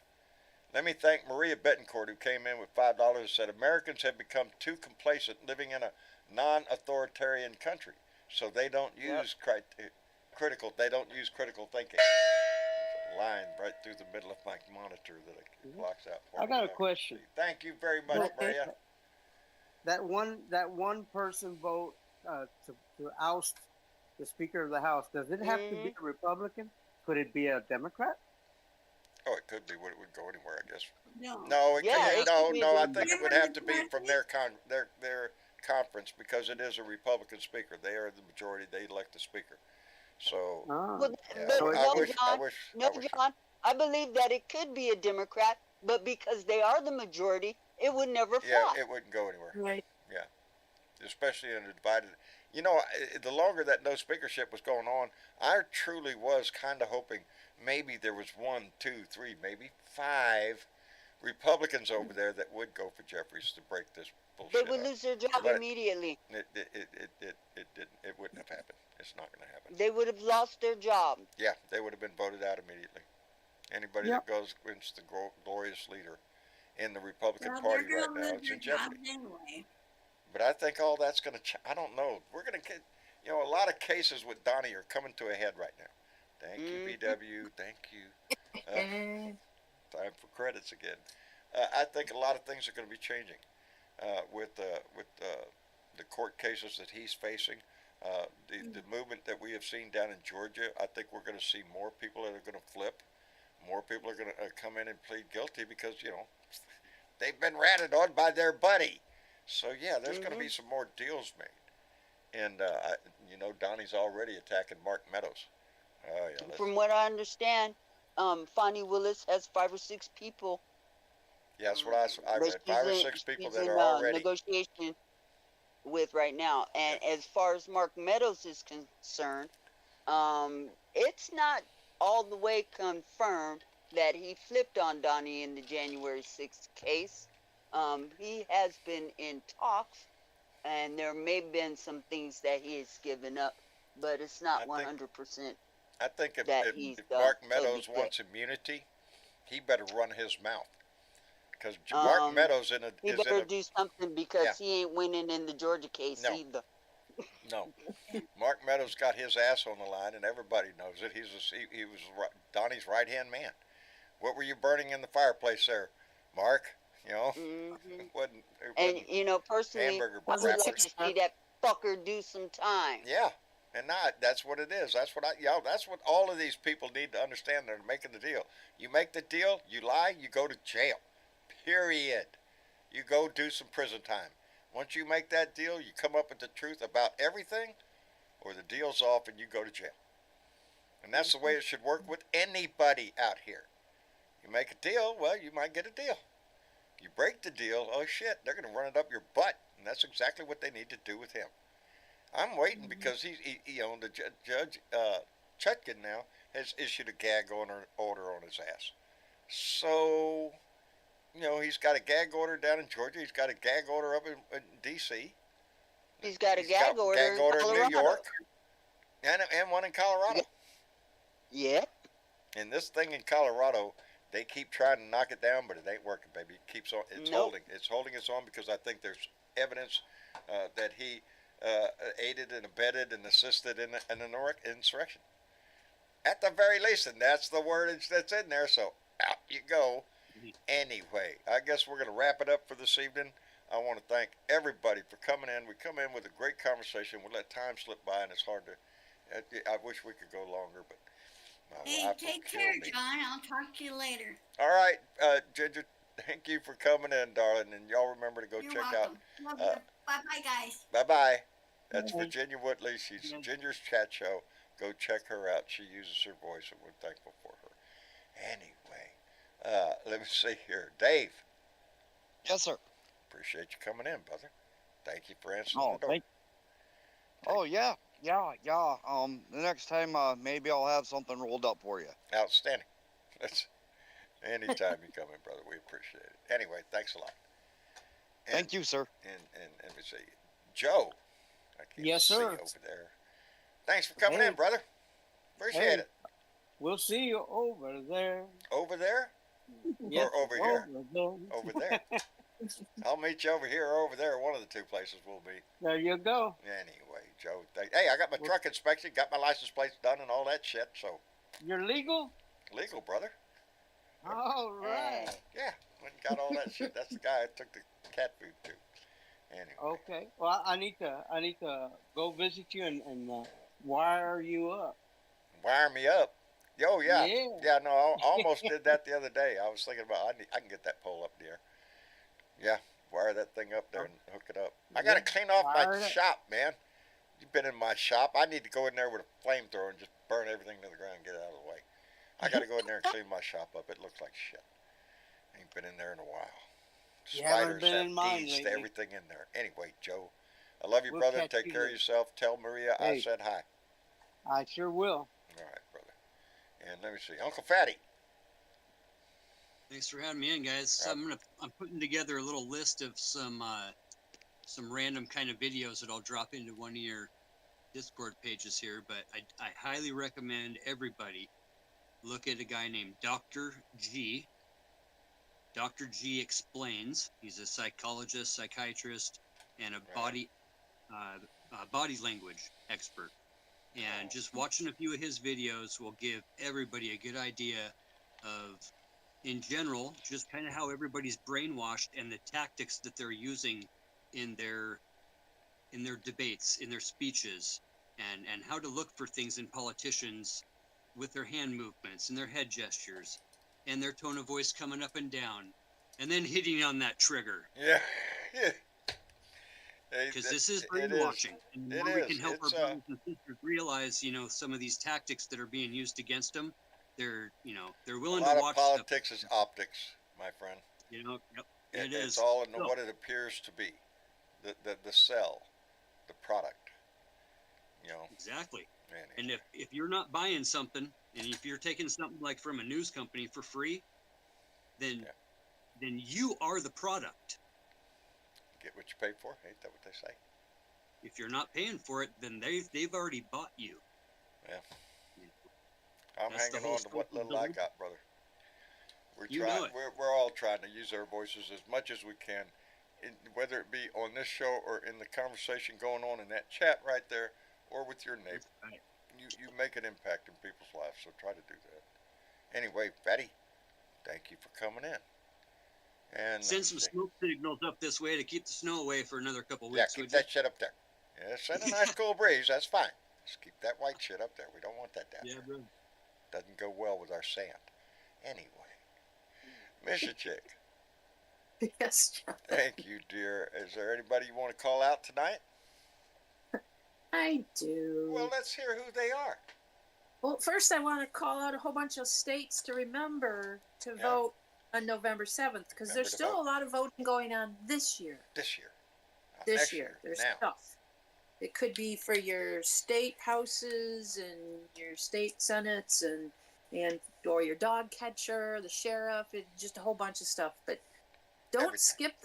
Let me thank Maria Betancourt, who came in with $5 and said Americans have become too complacent living in a non-authoritarian country, so they don't use critical. They don't use critical thinking. There's a line right through the middle of my monitor that it blocks out. For I me. got a question. Thank you very much, Okay. Maria. That one person vote to oust the Speaker of the House. Does it have to be a Republican? Could it be a Democrat? Oh, it could be. It would go anywhere, I guess. No. No, it Yeah, can't. it No, could be no. I them. think it would have to be from their conference because it is a Republican speaker. They are the majority. They elect the speaker. So Ah. Well, yeah, but So no, I John, wish. no, John. I believe that it could be a Democrat, but because they are the majority, it would never Yeah, fly. it wouldn't go anywhere. Right. Especially in a divided. You know, the longer that no speakership was going on, I truly was kind of hoping maybe there was 1, 2, 3, maybe 5 Republicans over there that would go for Jeffries to break this They bullshit would up. lose their job But- immediately. It didn't. It wouldn't have happened. It's not going to happen. They would have lost their job. Yeah, they would have been voted out immediately. Anybody Yep. that goes against the glorious leader in the Republican Well, Party they're right gonna now, lose it's their in jeopardy. jobs anyway. But I think all that's going to. I don't know. We're going to get. You know, a lot of cases with Donnie are coming to a head right now. Thank you, BW. Thank you. Time for credits again. I think a lot of things are going to be changing with the court cases that he's facing. The movement that we have seen down in Georgia, I think we're going to see more people that are going to flip. More people are going to come in and plead guilty because, you know, they've been ratted on by their buddy. So, yeah, there's going to be some more deals made. And, you know, Donnie's already attacking Mark Meadows. Yeah, From what I understand, Fonnie Willis has 5 or 6 people. yeah, that's what I that read. 5 or she's 6 people she's that in, are already. negotiation with right now. And as far as Mark Meadows is concerned, it's not all the way confirmed that he flipped on Donnie in the January 6th case. He has been in talks, and there may have been some things that he has given up, but it's not I think- 100%. I think if that he's, Mark totally Meadows fit. wants immunity, he better run his mouth. Because Mark Meadows He is better in a do something because Yeah. he ain't winning in the Georgia case No. either. no. Mark Meadows got his ass on the line, and everybody knows it. He was Donnie's right hand man. What were you burning in the fireplace there, Mark? You know, Mhm. it wasn't. And you know, personally, hamburger I would like wrappers. to see that fucker do some time. Yeah, and that's what it is. That's what that's what all of these people need to understand. They're making the deal. You make the deal, you lie, you go to jail. Period. You go do some prison time. Once you make that deal, you come up with the truth about everything, or the deal's off and you go to jail. And that's the way it should work with anybody out here. You make a deal, well, you might get a deal. You break the deal, oh shit, they're going to run it up your butt. And that's exactly what they need to do with him. I'm waiting because the judge, Chutkin now, has issued a gag order on his ass. So, he's got a gag order down in Georgia. He's got a gag order up in D.C. He's got a gag order in New York. And one in Colorado. Yep. And this thing in Colorado, they keep trying to knock it down, but it ain't working, baby. It keeps on. It's holding. It's holding its own because I think there's evidence that he aided and abetted and assisted in an insurrection. At the very least, and that's the wordage that's in there. So out you go. Anyway, I guess we're going to wrap it up for this evening. I want to thank everybody for coming in. We come in with a great conversation. We let time slip by, and it's hard to. I wish we could go longer, but. Hey, take care, John. I'll talk to you later. All right, Ginger. Thank you for coming in, darling, and y'all remember to go You're check welcome. out. Bye-bye, guys. Bye-bye. That's Virginia Whitley. She's Ginger's Chat Show. Go check her out. She uses her voice, and we're thankful for her. Anyway, let me see here. Dave. Yes, sir. Appreciate you coming in, brother. Thank you for answering the door. Oh, yeah. The next time, maybe I'll have something rolled up for you. Outstanding. That's anytime you come in, brother. We appreciate it. Anyway, thanks a lot. Thank you, sir. And let me see. Joe. I can't Yes, see sir. over there. Thanks for coming in, brother. Appreciate it. We'll see you over there. Over there? Yes, or over here? there. Over there. I'll meet you over here or over there. One of the two places will be. There you go. Anyway, Joe. Hey, I got my truck inspection, got my license plates done and all that shit, so. You're legal? Legal, brother. All right. Yeah, when you got all that shit, that's the guy I took the cat food to. Anyway. Okay. Well, I need to go visit you and wire you up. Wire me up. Oh yeah. Yeah. No, I almost did that the other day. I was thinking about I can get that pole up there. Yeah, wire that thing up there and hook it up. I gotta clean off my shop, man. You've been in my shop. I need to go in there with a flamethrower and just burn everything to the ground and get it out of the way. I gotta go in there and clean my shop up. It looks like shit. I ain't been in there in a while. Spiders have bees, everything in there. Anyway, Joe, I love you, brother. Take care of yourself. Tell Maria I said hi. I sure will. All right, brother. And let me see, Uncle Fatty. Thanks for having me in, guys. I'm putting together a little list of some random kind of videos that I'll drop into one of your Discord pages here. But I highly recommend everybody look at a guy named Dr. G. Dr. G explains. He's a psychologist, psychiatrist, and a body language expert. And just watching a few of his videos will give everybody a good idea of, in general, just kind of how everybody's brainwashed and the tactics that they're using in their debates, in their speeches, and how to look for things in politicians with their hand movements and their head gestures and their tone of voice coming up and down and then hitting on that trigger. Yeah. Because this is brainwashing. And the more we can help our brothers and sisters realize, some of these tactics that are being used against them, they're willing to watch. A lot of politics is optics, my friend. It is. It's all in what it appears to be. The cell, the product. Exactly. And if you're not buying something, and if you're taking something like from a news company for free, then you are the product. Get what you paid for. Ain't that what they say? If you're not paying for it, then they've already bought you. Yeah. I'm hanging on to what little I got, brother. We're all trying to use our voices as much as we can, whether it be on this show or in the conversation going on in that chat right there, or with your neighbor. Right. You make an impact in people's lives, so try to do that. Anyway, Fatty, thank you for coming in. And send some smoke signals up this way to keep the snow away for another couple weeks. Yeah, keep that shit up there. Yeah, send a nice cool breeze. That's fine. Just keep that white shit up there. We don't want that down there. Bro. Doesn't go well with our sand. Anyway, Misha Chick. Yes, John. Thank you, dear. Is there anybody you want to call out tonight? I do. Well, let's hear who they are. Well, first I want to call out a whole bunch of states to remember to Yeah. vote on November 7th, because Remember there's to still vote. a lot of voting going on this year. This year. Not This next year. There's now. stuff. It could be for your state houses and your state senates and or your dog catcher, the sheriff, just a whole bunch of stuff. But don't Everything. skip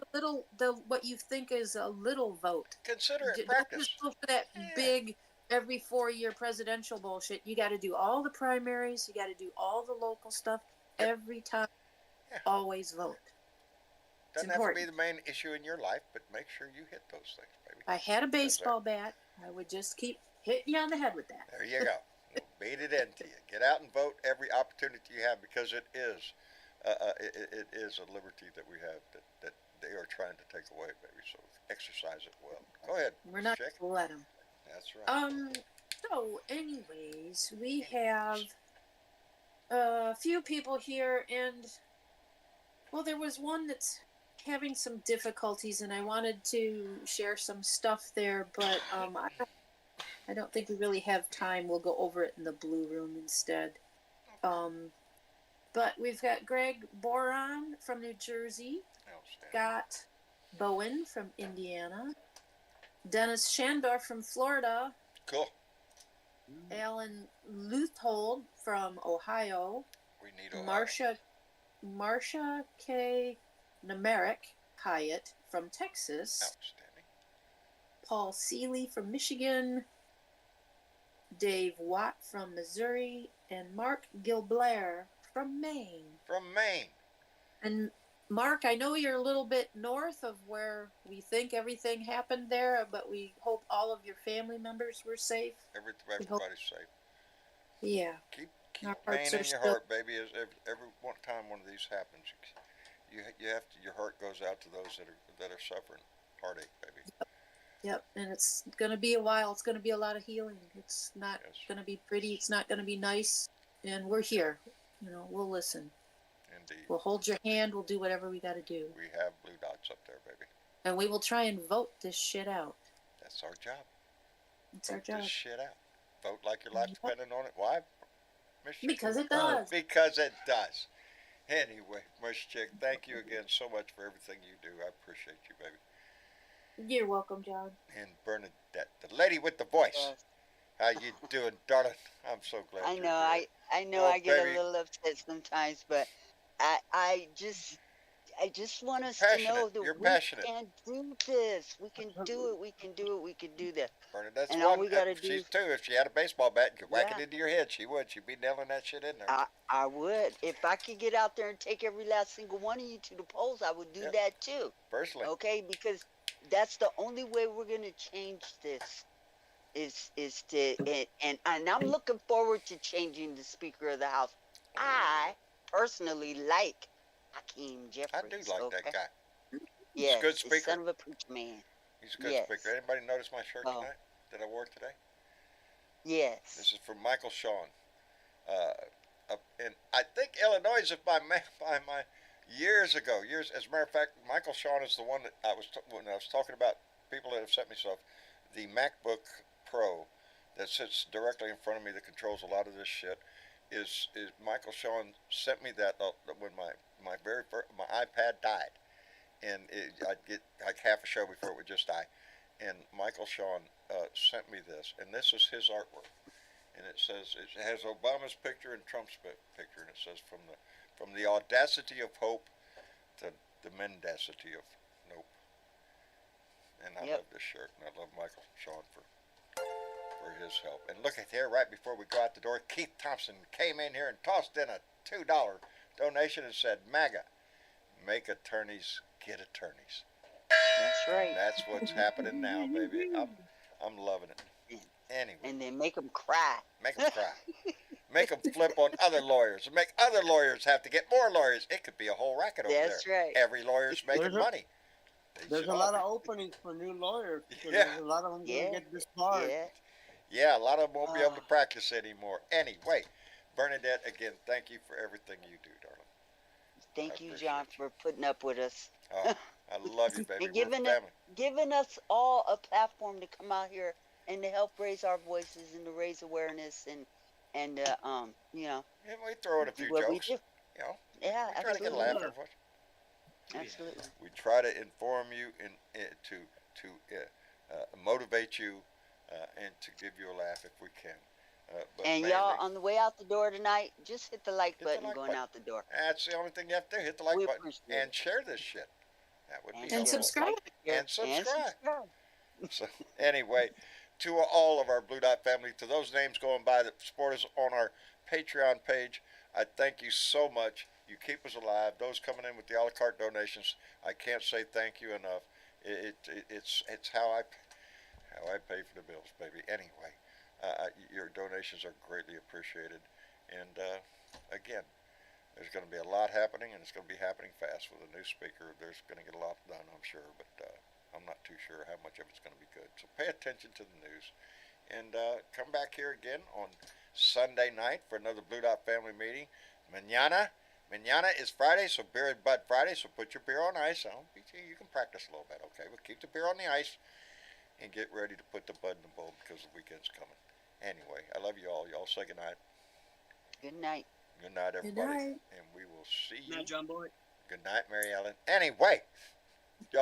what you think is a little vote. Consider it Don't practice. just go for that big every 4-year presidential bullshit. You got to do all the primaries. You got to do all the local stuff every time. Yeah. Always vote. Doesn't have to be the main issue in your life, but make sure you hit those things, baby. If I had a baseball bat, I would just keep hitting you on the head with that. There you go. Beat it into you. Get out and vote every opportunity you have, because it is a liberty that we have that they are trying to take away, baby. So exercise it well. Go ahead. We're not Chick. going to let them. That's right. So, anyways, we have a few people here, and well, there was one that's having some difficulties, and I wanted to share some stuff there, but I don't think we really have time. We'll go over it in the blue room instead. But we've got Greg Boron from New Jersey, Scott Bowen from Indiana, Dennis Shandor from Florida, Cool. Alan Luthold from Ohio, We need Ohio. Marcia K. Nemerick Hyatt from Texas, Outstanding. Paul Seeley from Michigan, Dave Watt from Missouri, and Mark Gilblair from Maine. From Maine. And Mark, I know you're a little bit north of where we think everything happened there, but we hope all of your family members were safe. Everybody's safe. Yeah. Keep Our pain hearts in are your still- heart, baby. As every one time one of these happens, you have to. Your heart goes out to those that are suffering heartache, baby. Yep, and it's going to be a while. It's going to be a lot of healing. It's not going to be pretty. It's not going to be nice. And we're here. We'll listen. Indeed. We'll hold your hand. We'll do whatever we got to do. We have blue dots up there, baby. And we will try and vote this shit out. That's our job. It's our Vote job. this shit out. Vote like your life's depending on it. Why? Miss Chick? Because it does. Because it does. Anyway, Miss Chick, thank you again so much for everything you do. I appreciate you, baby. You're welcome, John. And Bernadette, the lady with the voice. Yes. How you doing, darling? I'm so glad I you're know. here. I know. Oh, I get baby. a little upset sometimes, but I just want us Passionate. to know that You're we passionate. can do this. We can do it. We can do it. We can do this. Bernadette's And all one. we gotta do- She's two. If she had a baseball bat and could whack it Yeah. into your head, she would. She'd be nailing that shit in there. I would. If I could get out there and take every last single one of you to the polls, I would do Yep. that too. Personally. Okay, because that's the only way we're gonna change this. Is to and I'm looking forward to changing the Speaker of the House. I personally like Hakeem I Jeffries. do like okay? that guy. Yes, good the speaker. son of a preacher man. He's a good Yes. speaker. Anybody notice my shirt Oh. tonight that I wore today? Yes. This is from Michael Shawn. And I think Illinois is by my years ago. As a matter of fact, Michael Shawn is the one that when I was talking about people that have sent me stuff. The MacBook Pro that sits directly in front of me that controls a lot of this shit is Michael Shawn sent me that when my very first my iPad died, and I'd get like half a show before it would just die, and Michael Shawn sent me this, and this is his artwork, and it has Obama's picture and Trump's picture, and it says from the audacity of hope to the mendacity of nope. And I love this shirt, and I love Michael Shawn for his help. And look at there, right before we go out the door, Keith Thompson came in here and tossed in a $2 donation and said, MAGA, make attorneys get attorneys. That's right. That's what's happening now, baby. I'm loving it. Anyway. And then make them cry. Make them cry. Make them flip on other lawyers. Make other lawyers have to get more lawyers. It could be a whole racket over there. That's right. Every lawyer's making money. There's a lot of openings for new lawyers. So Yeah. There's a lot of them going to get disbarred. Yeah, a lot of them won't be able to practice anymore. Anyway, Bernadette, again, thank you for everything you do, darling. Thank you, John, for putting up with us. Oh, I love you, baby. And We're family. giving us all a platform to come out here and to help raise our voices and to raise awareness and you know, Yeah, we throw in a do few what we jokes. do. You know, Yeah, we try to get a absolutely. laugh every once. Absolutely. We try to inform you and to motivate you and to give you a laugh if we can. But And mainly, y'all, on the way out the door tonight, just hit the like hit the button like going button. out the door. That's the only thing you have to do. Hit the like We button appreciate and it. share this shit. That would be And And share helpful. it. subscribe. Like, And share, and subscribe. subscribe. So anyway, to all of our Blue Dot family, to those names going by that support us on our Patreon page, I thank you so much. You keep us alive. Those coming in with the a la carte donations, I can't say thank you enough. It's how I pay for the bills, baby. Anyway, your donations are greatly appreciated. And again, there's going to be a lot happening, and it's going to be happening fast with a new speaker. There's going to get a lot done, I'm sure, but I'm not too sure how much of it's going to be good. So pay attention to the news, and come back here again on Sunday night for another Blue Dot family meeting. Manana is Friday, so Beer and Bud Friday, so put your beer on ice. You can practice a little bit, okay? But keep the beer on the ice and get ready to put the bud in the bowl because the weekend's coming. Anyway, I love you all. Y'all say good night. Good night. Good night, Good everybody. night. And we will see you. Now, John Boy. Good night, Mary Ellen. Anyway.